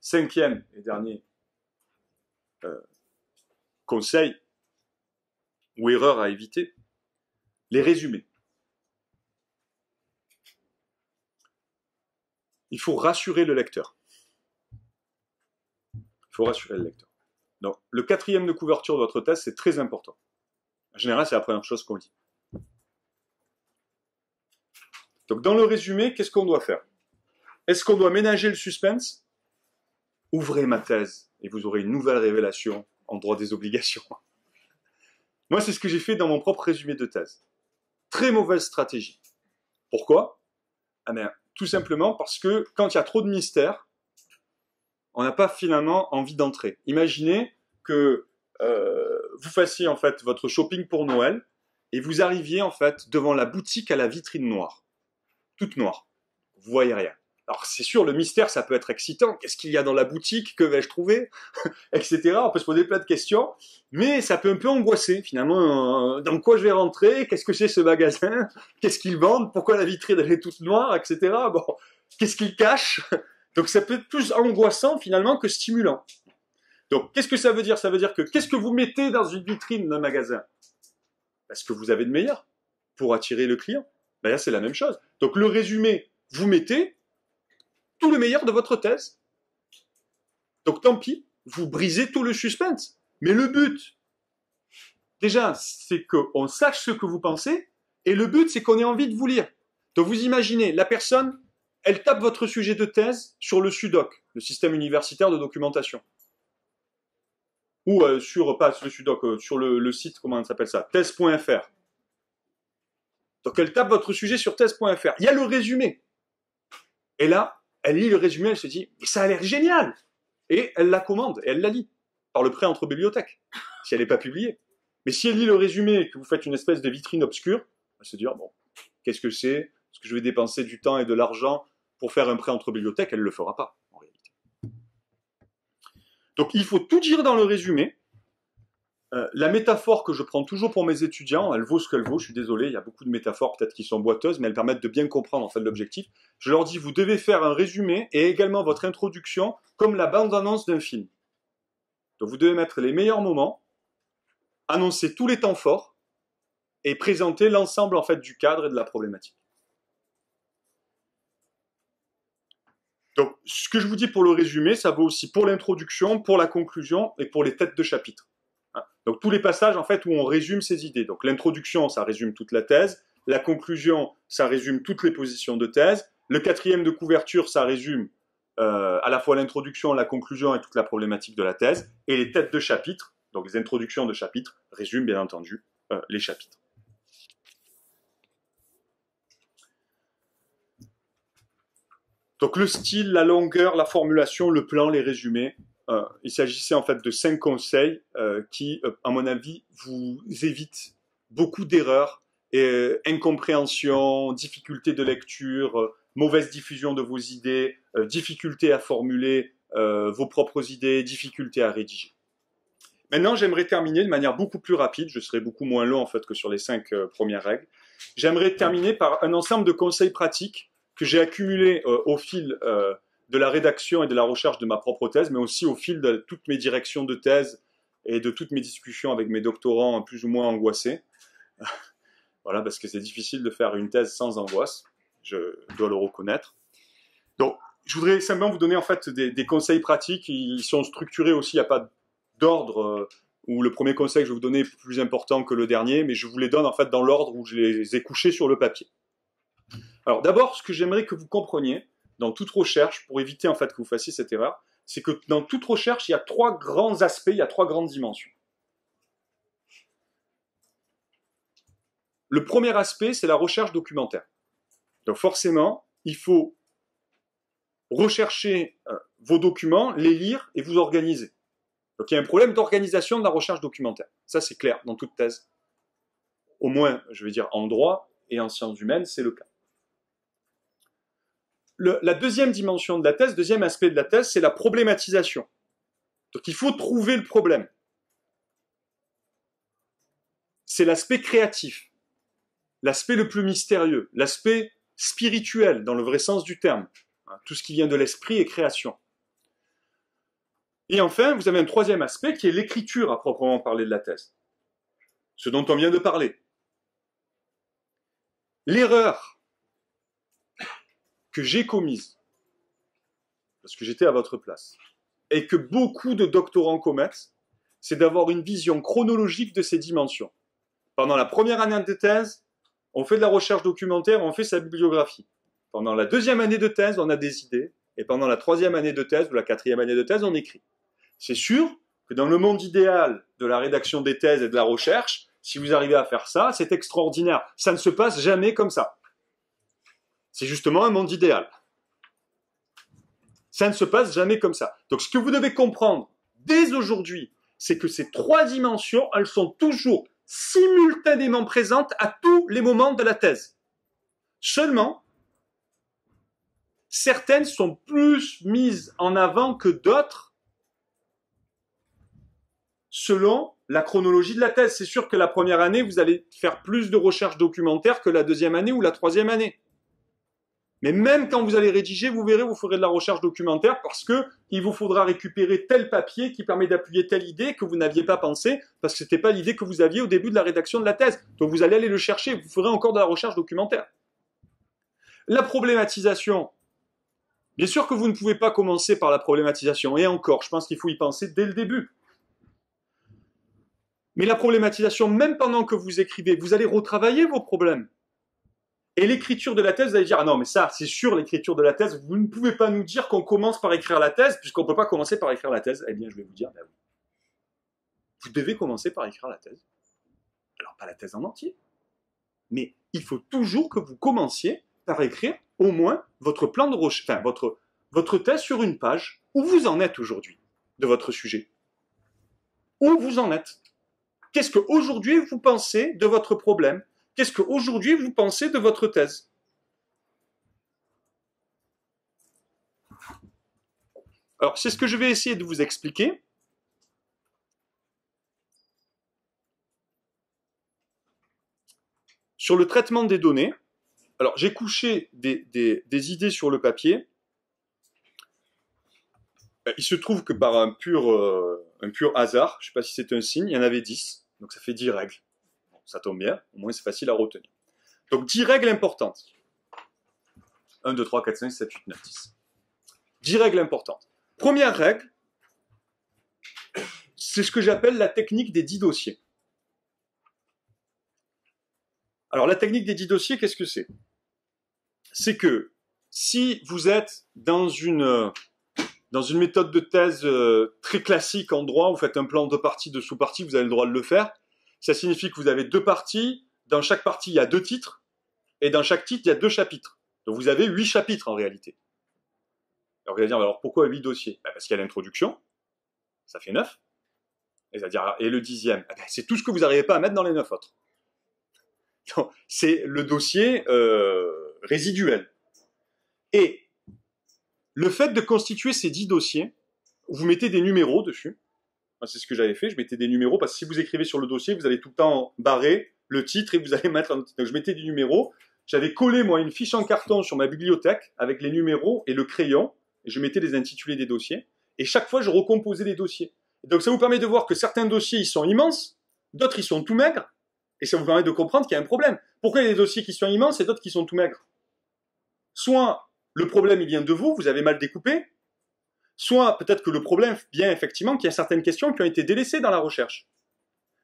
5e et dernier conseil ou erreur à éviter, les résumés. Il faut rassurer le lecteur. Il faut rassurer le lecteur. Donc, le 4e de couverture de votre thèse, c'est très important. En général, c'est la première chose qu'on dit. Donc, dans le résumé, qu'est-ce qu'on doit faire? Est-ce qu'on doit ménager le suspense? Ouvrez ma thèse et vous aurez une nouvelle révélation en droit des obligations. Moi, c'est ce que j'ai fait dans mon propre résumé de thèse. Très mauvaise stratégie. Pourquoi? Ah ben, tout simplement parce que quand il y a trop de mystères, on n'a pas finalement envie d'entrer. Imaginez que vous fassiez en fait votre shopping pour Noël et vous arriviez en fait devant la boutique à la vitrine noire, toute noire. Vous voyez rien. Alors c'est sûr, le mystère, ça peut être excitant. Qu'est-ce qu'il y a dans la boutique? Que vais-je trouver? Etc. On peut se poser plein de questions, mais ça peut un peu angoisser finalement. Dans quoi je vais rentrer? Qu'est-ce que c'est ce magasin? Qu'est-ce qu'ils vendent? Pourquoi la vitrine elle est toute noire? Etc. Bon, qu'est-ce qu'ils cachent? Donc ça peut être plus angoissant finalement que stimulant. Donc qu'est-ce que ça veut dire? Ça veut dire que qu'est-ce que vous mettez dans une vitrine d'un magasin? Parce que vous avez de meilleur pour attirer le client. Ben là c'est la même chose. Donc le résumé, vous mettez tout le meilleur de votre thèse. Donc tant pis, vous brisez tout le suspense. Mais le but, déjà, c'est qu'on sache ce que vous pensez, et le but, c'est qu'on ait envie de vous lire. Donc vous imaginez, la personne, elle tape votre sujet de thèse sur le SUDOC, le système universitaire de documentation. Ou pas le SUDOC, sur le site, comment ça s'appelle ça, thèse.fr. Donc elle tape votre sujet sur thèse.fr. Il y a le résumé. Et là, elle lit le résumé, elle se dit « mais ça a l'air génial !» Et elle la commande, et elle la lit, par le prêt entre bibliothèques, si elle n'est pas publiée. Mais si elle lit le résumé et que vous faites une espèce de vitrine obscure, elle va se dire « bon, qu'est-ce que c'est? Est-ce que je vais dépenser du temps et de l'argent pour faire un prêt entre bibliothèques ?» Elle ne le fera pas, en réalité. Donc il faut tout dire dans le résumé. La métaphore que je prends toujours pour mes étudiants, elle vaut ce qu'elle vaut, je suis désolé, il y a beaucoup de métaphores peut-être qui sont boiteuses, mais elles permettent de bien comprendre en fait l'objectif. Je leur dis, vous devez faire un résumé et également votre introduction comme la bande-annonce d'un film. Donc vous devez mettre les meilleurs moments, annoncer tous les temps forts et présenter l'ensemble en fait du cadre et de la problématique. Donc ce que je vous dis pour le résumé, ça vaut aussi pour l'introduction, pour la conclusion et pour les têtes de chapitre. Donc tous les passages en fait où on résume ces idées. Donc l'introduction, ça résume toute la thèse. La conclusion, ça résume toutes les positions de thèse. Le 4e de couverture, ça résume à la fois l'introduction, la conclusion et toute la problématique de la thèse. Et les têtes de chapitre, donc les introductions de chapitres, résument bien entendu les chapitres. Donc le style, la longueur, la formulation, le plan, les résumés. Il s'agissait en fait de 5 conseils qui, à mon avis, vous évitent beaucoup d'erreurs, incompréhension, difficulté de lecture, mauvaise diffusion de vos idées, difficulté à formuler vos propres idées, difficulté à rédiger. Maintenant, j'aimerais terminer de manière beaucoup plus rapide, je serai beaucoup moins long en fait que sur les 5 premières règles. J'aimerais terminer par un ensemble de conseils pratiques que j'ai accumulés au fil de la rédaction et de la recherche de ma propre thèse, mais aussi au fil de toutes mes directions de thèse et de toutes mes discussions avec mes doctorants plus ou moins angoissés. Voilà, parce que c'est difficile de faire une thèse sans angoisse, je dois le reconnaître. Donc, je voudrais simplement vous donner en fait des conseils pratiques. Ils sont structurés aussi, il n'y a pas d'ordre où le premier conseil que je vais vous donner est plus important que le dernier, mais je vous les donne en fait dans l'ordre où je les ai couchés sur le papier. Alors d'abord, ce que j'aimerais que vous compreniez dans toute recherche, pour éviter en fait que vous fassiez cette erreur, c'est que dans toute recherche, il y a 3 grands aspects, il y a 3 grandes dimensions. le premier aspect, c'est la recherche documentaire. Donc forcément, il faut rechercher vos documents, les lire et vous organiser. Donc il y a un problème d'organisation de la recherche documentaire. Ça, c'est clair dans toute thèse. Au moins, je veux dire, en droit et en sciences humaines, c'est le cas. La deuxième dimension de la thèse, deuxième aspect de la thèse, c'est la problématisation. Donc il faut trouver le problème. C'est l'aspect créatif, l'aspect le plus mystérieux, l'aspect spirituel dans le vrai sens du terme. Tout ce qui vient de l'esprit est création. Et enfin, vous avez un troisième aspect qui est l'écriture à proprement parler de la thèse. Ce dont on vient de parler. L'erreur que j'ai commise, parce que j'étais à votre place, et que beaucoup de doctorants commettent, c'est d'avoir une vision chronologique de ces dimensions. Pendant la première année de thèse, on fait de la recherche documentaire, on fait sa bibliographie. Pendant la deuxième année de thèse, on a des idées, et pendant la troisième année de thèse, ou la quatrième année de thèse, on écrit. C'est sûr que dans le monde idéal de la rédaction des thèses et de la recherche, si vous arrivez à faire ça, c'est extraordinaire. Ça ne se passe jamais comme ça. C'est justement un monde idéal. Ça ne se passe jamais comme ça. Donc ce que vous devez comprendre dès aujourd'hui, c'est que ces trois dimensions, elles sont toujours simultanément présentes à tous les moments de la thèse. Seulement, certaines sont plus mises en avant que d'autres selon la chronologie de la thèse. C'est sûr que la première année, vous allez faire plus de recherches documentaires que la deuxième année ou la troisième année. Mais même quand vous allez rédiger, vous verrez, vous ferez de la recherche documentaire parce que il vous faudra récupérer tel papier qui permet d'appuyer telle idée que vous n'aviez pas pensé parce que c'était pas l'idée que vous aviez au début de la rédaction de la thèse. Donc vous allez aller le chercher, vous ferez encore de la recherche documentaire. La problématisation. Bien sûr que vous ne pouvez pas commencer par la problématisation. Et encore, je pense qu'il faut y penser dès le début. Mais la problématisation, même pendant que vous écrivez, vous allez retravailler vos problèmes. Et l'écriture de la thèse, vous allez dire, ah non, mais ça, c'est sûr, l'écriture de la thèse, vous ne pouvez pas nous dire qu'on commence par écrire la thèse, puisqu'on ne peut pas commencer par écrire la thèse. Eh bien, je vais vous dire, ben, vous devez commencer par écrire la thèse. Alors, pas la thèse en entier, mais il faut toujours que vous commenciez par écrire au moins votre plan de recherche, enfin, votre thèse sur une page, où vous en êtes aujourd'hui de votre sujet. Où vous en êtes. Qu'est-ce qu'aujourd'hui vous pensez de votre problème? Qu'est-ce qu'aujourd'hui vous pensez de votre thèse? Alors, c'est ce que je vais essayer de vous expliquer. Sur le traitement des données. Alors, j'ai couché des idées sur le papier. Il se trouve que par un pur hasard, je ne sais pas si c'est un signe, il y en avait 10, donc ça fait 10 règles. Ça tombe bien, au moins c'est facile à retenir. Donc 10 règles importantes. 1, 2, 3, 4, 5, 7, 8, 9, 10. 10 règles importantes. Première règle, c'est ce que j'appelle la technique des 10 dossiers. Alors la technique des 10 dossiers, qu'est-ce que c'est? C'est que si vous êtes dans une méthode de thèse très classique en droit, vous faites un plan de parties, de sous-parties, vous avez le droit de le faire. Ça signifie que vous avez 2 parties, dans chaque partie il y a 2 titres, et dans chaque titre il y a 2 chapitres. Donc vous avez 8 chapitres en réalité. Alors vous allez dire, alors pourquoi 8 dossiers? Parce qu'il y a l'introduction, ça fait 9, et le 10e, c'est tout ce que vous n'arrivez pas à mettre dans les 9 autres. C'est le dossier résiduel. Et le fait de constituer ces 10 dossiers, vous mettez des numéros dessus. C'est ce que j'avais fait, je mettais des numéros, parce que si vous écrivez sur le dossier, vous allez tout le temps barrer le titre et vous allez mettre un titre. Donc je mettais des numéros. J'avais collé, moi, une fiche en carton sur ma bibliothèque avec les numéros et le crayon, et je mettais les intitulés des dossiers. Et chaque fois, je recomposais les dossiers. Et donc ça vous permet de voir que certains dossiers, ils sont immenses, d'autres, ils sont tout maigres, et ça vous permet de comprendre qu'il y a un problème. Pourquoi il y a des dossiers qui sont immenses et d'autres qui sont tout maigres? Soit le problème, il vient de vous, vous avez mal découpé, soit peut-être que le problème vient effectivement qu'il y a certaines questions qui ont été délaissées dans la recherche.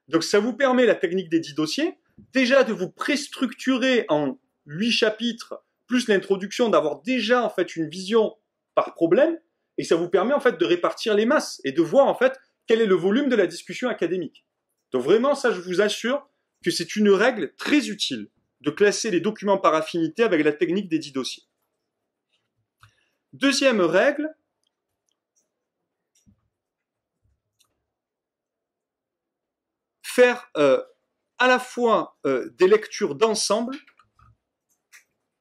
Donc ça vous permet, la technique des 10 dossiers, déjà de vous préstructurer en 8 chapitres, plus l'introduction, d'avoir déjà en fait une vision par problème, et ça vous permet en fait de répartir les masses et de voir en fait quel est le volume de la discussion académique. Donc vraiment, ça je vous assure, que c'est une règle très utile de classer les documents par affinité avec la technique des 10 dossiers. Deuxième règle, faire à la fois des lectures d'ensemble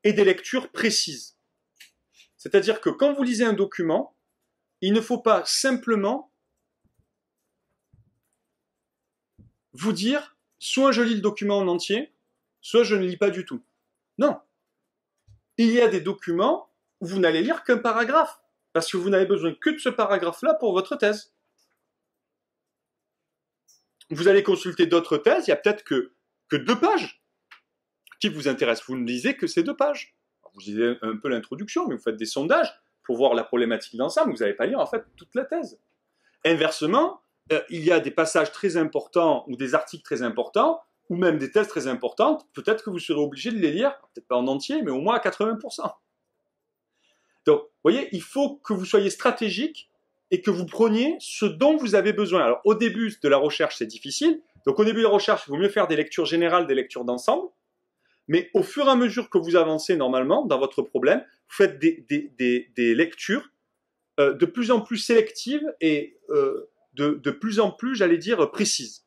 et des lectures précises. C'est-à-dire que quand vous lisez un document, il ne faut pas simplement vous dire soit je lis le document en entier, soit je ne lis pas du tout. Non. Il y a des documents où vous n'allez lire qu'un paragraphe, parce que vous n'avez besoin que de ce paragraphe-là pour votre thèse. Vous allez consulter d'autres thèses, il y a peut-être que 2 pages qui vous intéressent. Vous ne lisez que ces 2 pages. Vous lisez un peu l'introduction, mais vous faites des sondages pour voir la problématique d'ensemble. Vous n'allez pas lire en fait toute la thèse. Inversement, il y a des passages très importants ou des articles très importants ou même des thèses très importantes. Peut-être que vous serez obligé de les lire, peut-être pas en entier, mais au moins à 80%. Donc, vous voyez, il faut que vous soyez stratégique et que vous preniez ce dont vous avez besoin. Alors, au début de la recherche, c'est difficile. Donc, au début de la recherche, il vaut mieux faire des lectures générales, des lectures d'ensemble. Mais au fur et à mesure que vous avancez normalement dans votre problème, vous faites des lectures de plus en plus sélectives et de plus en plus, j'allais dire, précises.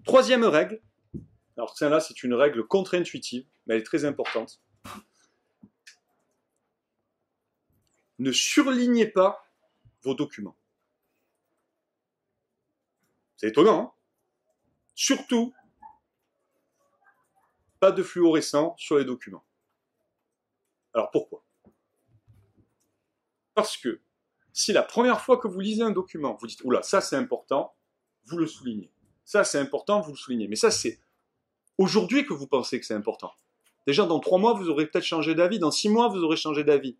Troisième règle. Alors, celle-là, c'est une règle contre-intuitive, mais elle est très importante. Ne surlignez pas vos documents. C'est étonnant, hein? Surtout, pas de fluorescent sur les documents. Alors pourquoi? Parce que si la première fois que vous lisez un document, vous dites « Oula, ça c'est important », vous le soulignez. Ça c'est important, vous le soulignez. Mais ça c'est aujourd'hui que vous pensez que c'est important. Déjà dans 3 mois, vous aurez peut-être changé d'avis. Dans 6 mois, vous aurez changé d'avis.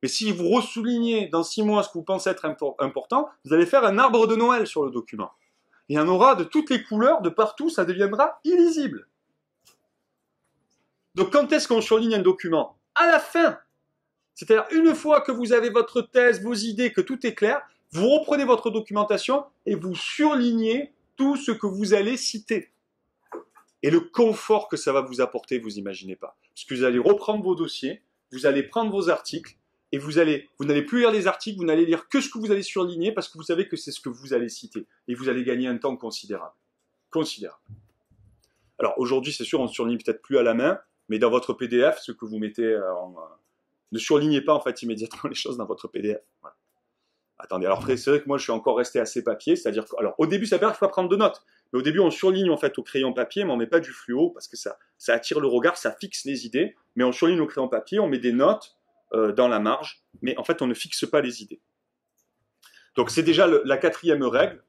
Mais si vous ressoulignez dans 6 mois ce que vous pensez être important, vous allez faire un arbre de Noël sur le document. Il y en aura de toutes les couleurs, de partout, ça deviendra illisible. Donc quand est-ce qu'on surligne un document? À la fin. C'est-à-dire une fois que vous avez votre thèse, vos idées, que tout est clair, vous reprenez votre documentation et vous surlignez tout ce que vous allez citer. Et le confort que ça va vous apporter, vous imaginez pas. Parce que vous allez reprendre vos dossiers, vous allez prendre vos articles, et vous n'allez plus lire les articles, vous n'allez lire que ce que vous allez surligner, parce que vous savez que c'est ce que vous allez citer. Et vous allez gagner un temps considérable. Considérable. Alors aujourd'hui, c'est sûr, on ne surligne peut-être plus à la main, mais dans votre PDF, ce que vous mettez ne surlignez pas en fait immédiatement les choses dans votre PDF. Voilà. Attendez, alors c'est vrai que moi je suis encore resté assez papier, c'est-à-dire que, alors au début ça veut dire qu'il faut prendre de notes, mais au début on surligne en fait au crayon papier, mais on met pas du fluo parce que ça attire le regard, ça fixe les idées, mais on surligne au crayon papier, on met des notes dans la marge, mais en fait on ne fixe pas les idées. Donc c'est déjà la 4e règle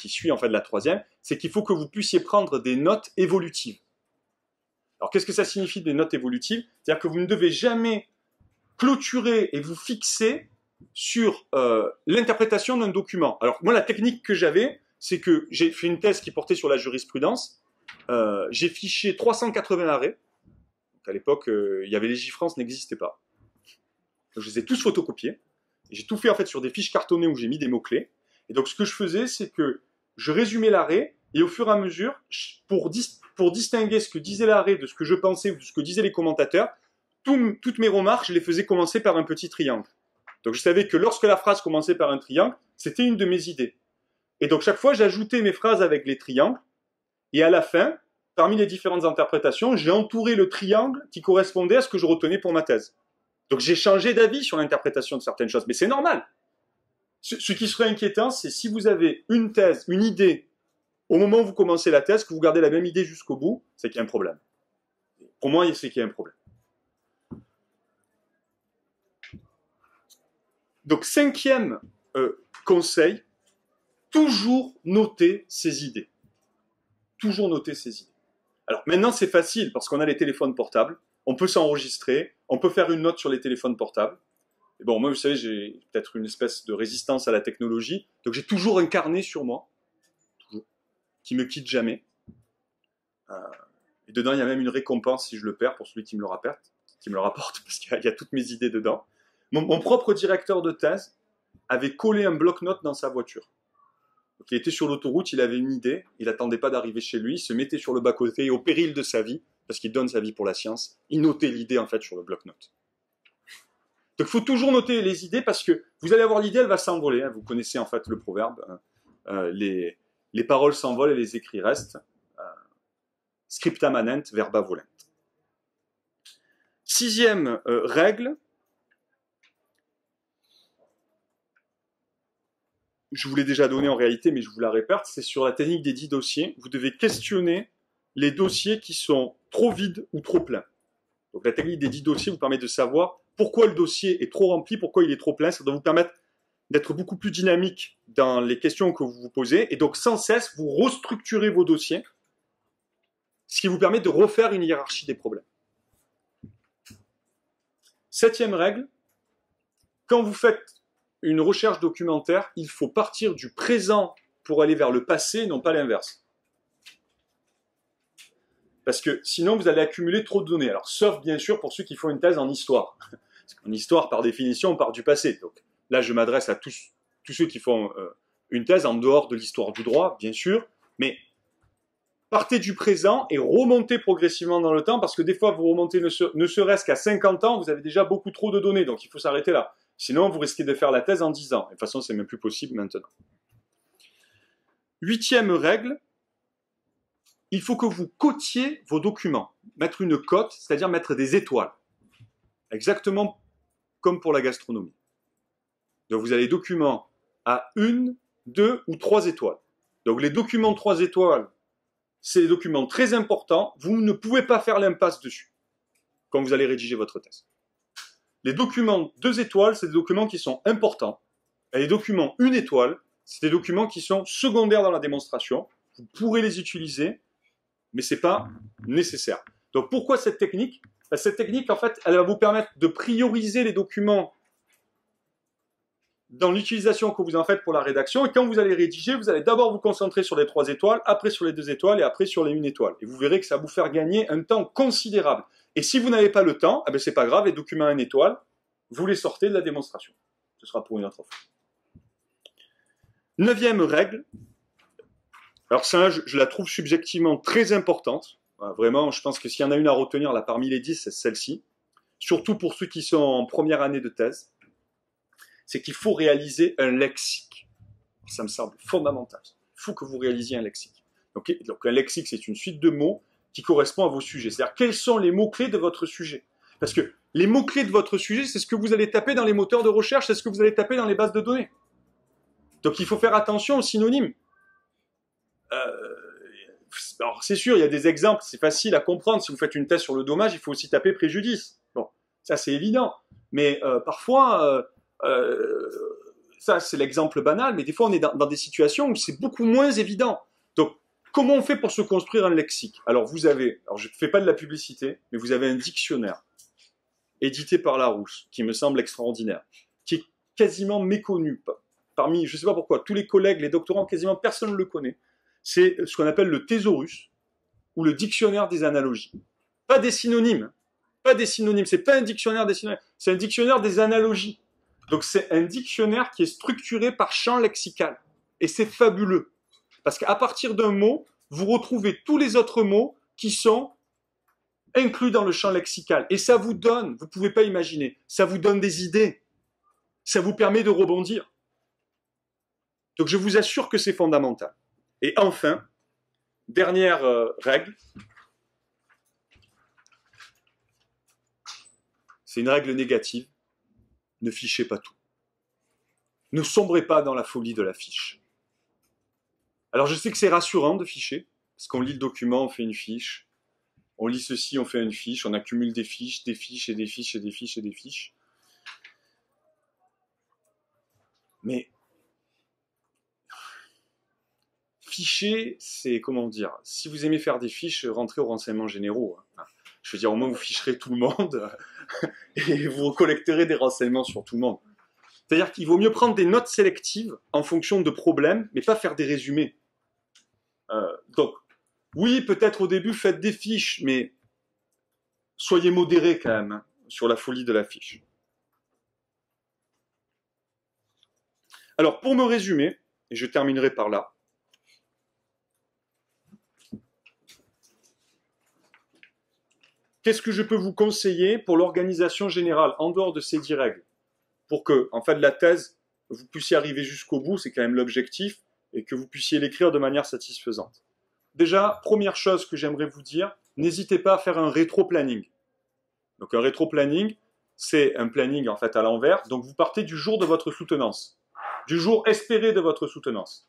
qui suit en fait la 3e, c'est qu'il faut que vous puissiez prendre des notes évolutives. Alors qu'est-ce que ça signifie des notes évolutives? C'est-à-dire que vous ne devez jamais clôturer et vous fixer sur l'interprétation d'un document. Alors moi la technique que j'avais, c'est que j'ai fait une thèse qui portait sur la jurisprudence, j'ai fiché 380 arrêts, donc à l'époque il y avait Légifrance n'existait pas. Donc, je les ai tous photocopiés, j'ai tout fait en fait sur des fiches cartonnées où j'ai mis des mots-clés, et donc ce que je faisais c'est que je résumais l'arrêt, et au fur et à mesure, pour distinguer ce que disait l'arrêt de ce que je pensais ou de ce que disaient les commentateurs, toutes mes remarques, je les faisais commencer par un petit triangle. Donc je savais que lorsque la phrase commençait par un triangle, c'était une de mes idées. Et donc chaque fois, j'ajoutais mes phrases avec les triangles, et à la fin, parmi les différentes interprétations, j'ai entouré le triangle qui correspondait à ce que je retenais pour ma thèse. Donc j'ai changé d'avis sur l'interprétation de certaines choses, mais c'est normal. Ce qui serait inquiétant, c'est si vous avez une thèse, une idée, au moment où vous commencez la thèse, que vous gardez la même idée jusqu'au bout, c'est qu'il y a un problème. Pour moi, c'est qu'il y a un problème. Donc, 5e conseil, toujours noter ses idées. Toujours noter ses idées. Alors, maintenant, c'est facile parce qu'on a les téléphones portables, on peut s'enregistrer, on peut faire une note sur les téléphones portables. Et bon, moi, vous savez, j'ai peut-être une espèce de résistance à la technologie, donc j'ai toujours un carnet sur moi, toujours, qui me quitte jamais. Et dedans, il y a même une récompense si je le perds pour celui qui me le rapporte, parce qu'il y a toutes mes idées dedans. Mon propre directeur de thèse avait collé un bloc-notes dans sa voiture. Donc, il était sur l'autoroute, il avait une idée, il n'attendait pas d'arriver chez lui, il se mettait sur le bas-côté au péril de sa vie, parce qu'il donne sa vie pour la science, il notait l'idée en fait sur le bloc-notes. Donc il faut toujours noter les idées parce que vous allez avoir l'idée, elle va s'envoler. Hein. Vous connaissez en fait le proverbe, les paroles s'envolent et les écrits restent. Scripta manent, verba volent. Sixième règle, je vous l'ai déjà donné en réalité, mais je vous la répète, c'est sur la technique des 10 dossiers. Vous devez questionner les dossiers qui sont trop vides ou trop pleins. Donc la technique des 10 dossiers vous permet de savoir pourquoi le dossier est trop rempli, pourquoi il est trop plein. Ça doit vous permettre d'être beaucoup plus dynamique dans les questions que vous vous posez. Et donc sans cesse, vous restructurez vos dossiers, ce qui vous permet de refaire une hiérarchie des problèmes. Septième règle, quand vous faites une recherche documentaire, il faut partir du présent pour aller vers le passé, non pas l'inverse. Parce que sinon, vous allez accumuler trop de données. Alors, sauf bien sûr pour ceux qui font une thèse en histoire. Parce qu'en histoire, par définition, on part du passé. Donc là, je m'adresse à tous ceux qui font une thèse en dehors de l'histoire du droit, bien sûr. Mais partez du présent et remontez progressivement dans le temps, parce que des fois, vous remontez ne serait-ce qu'à 50 ans, vous avez déjà beaucoup trop de données. Donc, il faut s'arrêter là. Sinon, vous risquez de faire la thèse en 10 ans. Et de toute façon, c'est même plus possible maintenant. Huitième règle, il faut que vous cotiez vos documents. Mettre une cote, c'est-à-dire mettre des étoiles. Exactement comme pour la gastronomie. Donc, vous avez des documents à 1, 2 ou 3 étoiles. Donc, les documents 3 étoiles, c'est des documents très importants. Vous ne pouvez pas faire l'impasse dessus quand vous allez rédiger votre thèse. Les documents 2 étoiles, c'est des documents qui sont importants. Et les documents 1 étoile, c'est des documents qui sont secondaires dans la démonstration. Vous pourrez les utiliser, mais ce n'est pas nécessaire. Donc pourquoi cette technique? Cette technique, en fait, elle va vous permettre de prioriser les documents dans l'utilisation que vous en faites pour la rédaction. Et quand vous allez rédiger, vous allez d'abord vous concentrer sur les 3 étoiles, après sur les 2 étoiles et après sur les 1 étoile. Et vous verrez que ça va vous faire gagner un temps considérable. Et si vous n'avez pas le temps, eh bien c'est pas grave, les documents 1 étoile, vous les sortez de la démonstration. Ce sera pour une autre fois. 9e règle. Alors ça, je la trouve subjectivement très importante. Vraiment, je pense que s'il y en a une à retenir là parmi les 10, c'est celle-ci. Surtout pour ceux qui sont en première année de thèse. C'est qu'il faut réaliser un lexique. Ça me semble fondamental. Il faut que vous réalisiez un lexique. Donc un lexique, c'est une suite de mots qui correspond à vos sujets. C'est-à-dire, quels sont les mots-clés de votre sujet? Parce que les mots-clés de votre sujet, c'est ce que vous allez taper dans les moteurs de recherche, c'est ce que vous allez taper dans les bases de données. Donc il faut faire attention aux synonymes. Alors c'est sûr, il y a des exemples, c'est facile à comprendre. Si vous faites une thèse sur le dommage, il faut aussi taper préjudice. Bon, ça c'est évident. Mais parfois, ça c'est l'exemple banal, mais des fois on est dans des situations où c'est beaucoup moins évident. Donc, comment on fait pour se construire un lexique? Alors je ne fais pas de la publicité, mais vous avez un dictionnaire édité par Larousse, qui me semble extraordinaire, qui est quasiment méconnu. Parmi, je ne sais pas pourquoi, tous les collègues, les doctorants, quasiment personne ne le connaît. C'est ce qu'on appelle le thésaurus, ou le dictionnaire des analogies. Pas des synonymes. Pas des synonymes. C'est pas un dictionnaire des synonymes. C'est un dictionnaire des analogies. Donc c'est un dictionnaire qui est structuré par champ lexical. Et c'est fabuleux. Parce qu'à partir d'un mot, vous retrouvez tous les autres mots qui sont inclus dans le champ lexical. Et ça vous donne, vous ne pouvez pas imaginer, ça vous donne des idées. Ça vous permet de rebondir. Donc je vous assure que c'est fondamental. Et enfin, dernière règle, c'est une règle négative, ne fichez pas tout. Ne sombrez pas dans la folie de la fiche. Alors je sais que c'est rassurant de ficher, parce qu'on lit le document, on fait une fiche, on lit ceci, on fait une fiche, on accumule des fiches et des fiches et des fiches et des fiches. Mais ficher, c'est, comment dire, si vous aimez faire des fiches, rentrez aux renseignements généraux. Je veux dire, au moins vous ficherez tout le monde et vous collecterez des renseignements sur tout le monde. C'est-à-dire qu'il vaut mieux prendre des notes sélectives en fonction de problèmes, mais pas faire des résumés. Donc, oui, peut-être au début, faites des fiches, mais soyez modérés quand même sur la folie de la fiche. Alors, pour me résumer, et je terminerai par là. Qu'est-ce que je peux vous conseiller pour l'organisation générale, en dehors de ces 10 règles, pour que, en fait, la thèse, vous puissiez arriver jusqu'au bout, c'est quand même l'objectif, et que vous puissiez l'écrire de manière satisfaisante. Déjà, première chose que j'aimerais vous dire, n'hésitez pas à faire un rétro-planning. Donc un rétro-planning, c'est un planning en fait à l'envers, donc vous partez du jour de votre soutenance, du jour espéré de votre soutenance.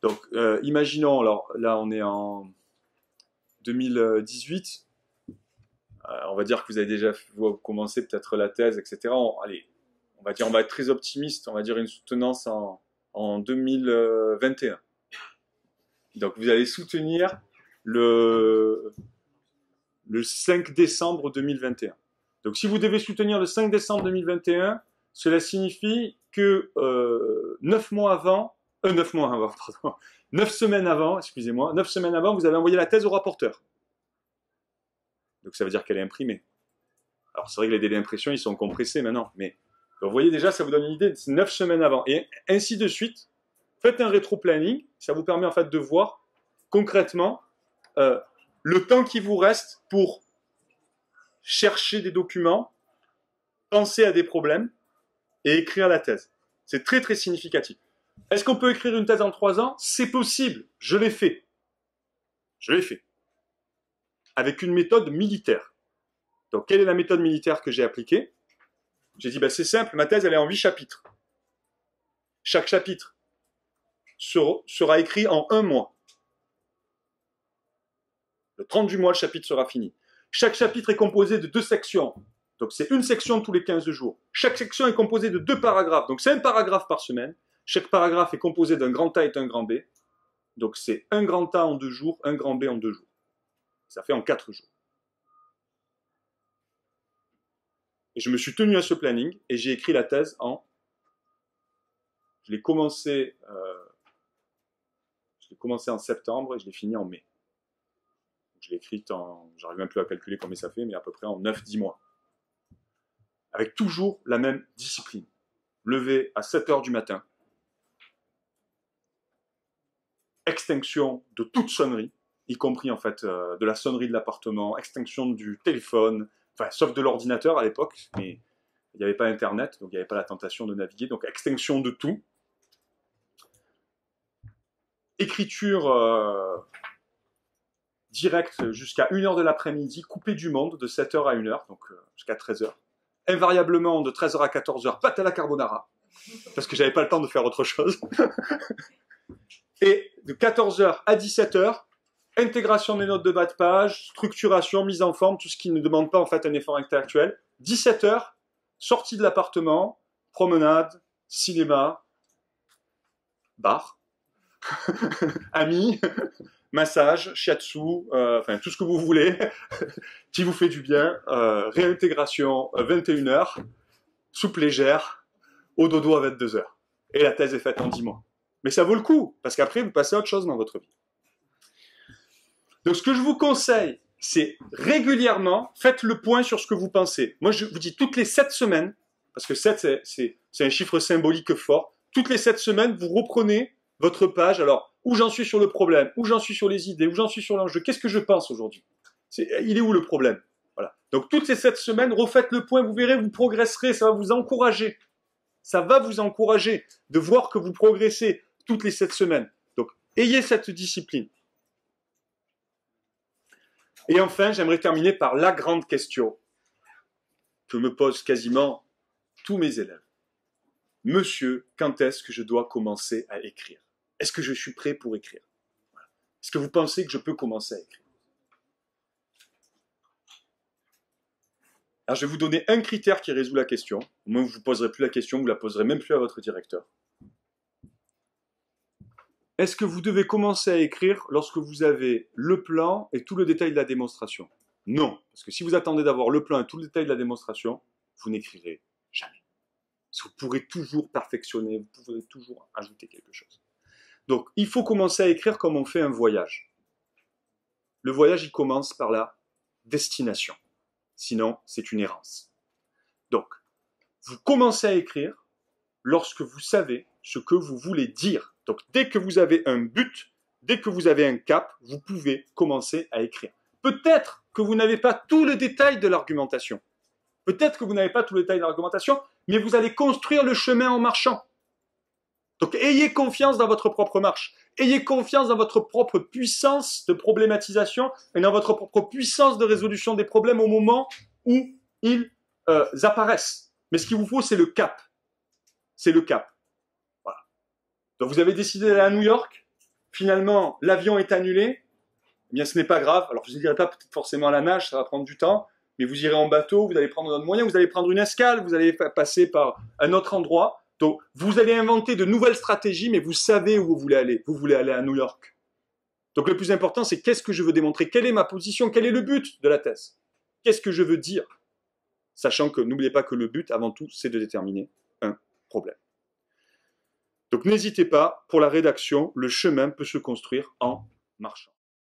Donc imaginons, alors là on est en 2018, on va dire que vous avez déjà commencé peut-être la thèse, etc. Allez, on va dire, on va être très optimiste, on va dire une soutenance en 2021. Donc vous allez soutenir le 5 décembre 2021. Donc si vous devez soutenir le 5 décembre 2021, cela signifie que 9 semaines avant, excusez-moi, 9 semaines avant, vous avez envoyé la thèse au rapporteur. Donc ça veut dire qu'elle est imprimée. Alors c'est vrai que les délais d'impression, ils sont compressés maintenant, mais vous voyez déjà, ça vous donne une idée, c'est 9 semaines avant. Et ainsi de suite, faites un rétro-planning, ça vous permet en fait de voir concrètement le temps qui vous reste pour chercher des documents, penser à des problèmes et écrire la thèse. C'est très très significatif. Est-ce qu'on peut écrire une thèse en 3 ans? C'est possible, je l'ai fait. Je l'ai fait. Avec une méthode militaire. Donc quelle est la méthode militaire que j'ai appliquée? J'ai dit, c'est simple, ma thèse elle est en 8 chapitres. Chaque chapitre sera écrit en 1 mois. Le 30 du mois, le chapitre sera fini. Chaque chapitre est composé de 2 sections. Donc c'est une section tous les 15 jours. Chaque section est composée de 2 paragraphes. Donc c'est un paragraphe par semaine. Chaque paragraphe est composé d'un grand A et d'un grand B. Donc c'est un grand A en 2 jours, un grand B en 2 jours. Ça fait en 4 jours. Et je me suis tenu à ce planning et j'ai écrit la thèse Je l'ai commencé en septembre et je l'ai fini en mai. Je l'ai écrite j'arrive même plus à calculer combien ça fait, mais à peu près en 9-10 mois. Avec toujours la même discipline. Lever à 7 heures du matin. Extinction de toute sonnerie, y compris en fait de la sonnerie de l'appartement, extinction du téléphone, enfin sauf de l'ordinateur à l'époque, mais il n'y avait pas internet, donc il n'y avait pas la tentation de naviguer, donc extinction de tout. Écriture directe jusqu'à 1h de l'après-midi, coupée du monde de 7h à 1h, donc jusqu'à 13h. Invariablement de 13h à 14h, pâte à la carbonara, parce que j'avais pas le temps de faire autre chose. Et de 14h à 17h, intégration des notes de bas de page, structuration, mise en forme, tout ce qui ne demande pas en fait un effort intellectuel. 17h, sortie de l'appartement, promenade, cinéma, bar, amis, massage, shiatsu, enfin tout ce que vous voulez, qui vous fait du bien, réintégration 21h, soupe légère, au dodo à 22h. Et la thèse est faite en 10 mois. Mais ça vaut le coup, parce qu'après vous passez à autre chose dans votre vie. Donc ce que je vous conseille, c'est régulièrement, faites le point sur ce que vous pensez. Moi je vous dis toutes les 7 semaines, parce que 7 c'est un chiffre symbolique fort, toutes les 7 semaines vous reprenez votre page, alors où j'en suis sur le problème, où j'en suis sur les idées, où j'en suis sur l'enjeu, qu'est-ce que je pense aujourd'hui? Il est où le problème? Voilà. Donc toutes ces 7 semaines, refaites le point, vous verrez, vous progresserez, ça va vous encourager. Ça va vous encourager de voir que vous progressez toutes les 7 semaines. Donc ayez cette discipline. Et enfin, j'aimerais terminer par la grande question que me posent quasiment tous mes élèves. Monsieur, quand est-ce que je dois commencer à écrire? Est-ce que je suis prêt pour écrire? Voilà. Est-ce que vous pensez que je peux commencer à écrire? Alors, je vais vous donner un critère qui résout la question. Au moins, vous ne vous poserez plus la question, vous ne la poserez même plus à votre directeur. Est-ce que vous devez commencer à écrire lorsque vous avez le plan et tout le détail de la démonstration? Non, parce que si vous attendez d'avoir le plan et tout le détail de la démonstration, vous n'écrirez jamais. Parce que vous pourrez toujours perfectionner, vous pourrez toujours ajouter quelque chose. Donc, il faut commencer à écrire comme on fait un voyage. Le voyage, il commence par la destination. Sinon, c'est une errance. Donc, vous commencez à écrire lorsque vous savez ce que vous voulez dire. Donc, dès que vous avez un but, dès que vous avez un cap, vous pouvez commencer à écrire. Peut-être que vous n'avez pas tout le détail de l'argumentation. Peut-être que vous n'avez pas tout le détail de l'argumentation, mais vous allez construire le chemin en marchant. Donc, ayez confiance dans votre propre marche. Ayez confiance dans votre propre puissance de problématisation et dans votre propre puissance de résolution des problèmes au moment où ils apparaissent. Mais ce qu'il vous faut, c'est le cap. C'est le cap. Voilà. Donc, vous avez décidé d'aller à New York. Finalement, l'avion est annulé. Eh bien, ce n'est pas grave. Alors, vous n'irez pas peut-être forcément à la nage, ça va prendre du temps. Mais vous irez en bateau, vous allez prendre un autre moyen, vous allez prendre une escale, vous allez passer par un autre endroit. Donc, vous allez inventer de nouvelles stratégies, mais vous savez où vous voulez aller. Vous voulez aller à New York. Donc, le plus important, c'est qu'est-ce que je veux démontrer? Quelle est ma position? Quel est le but de la thèse? Qu'est-ce que je veux dire? Sachant que, n'oubliez pas que le but, avant tout, c'est de déterminer un problème. Donc, n'hésitez pas, pour la rédaction, le chemin peut se construire en marchant.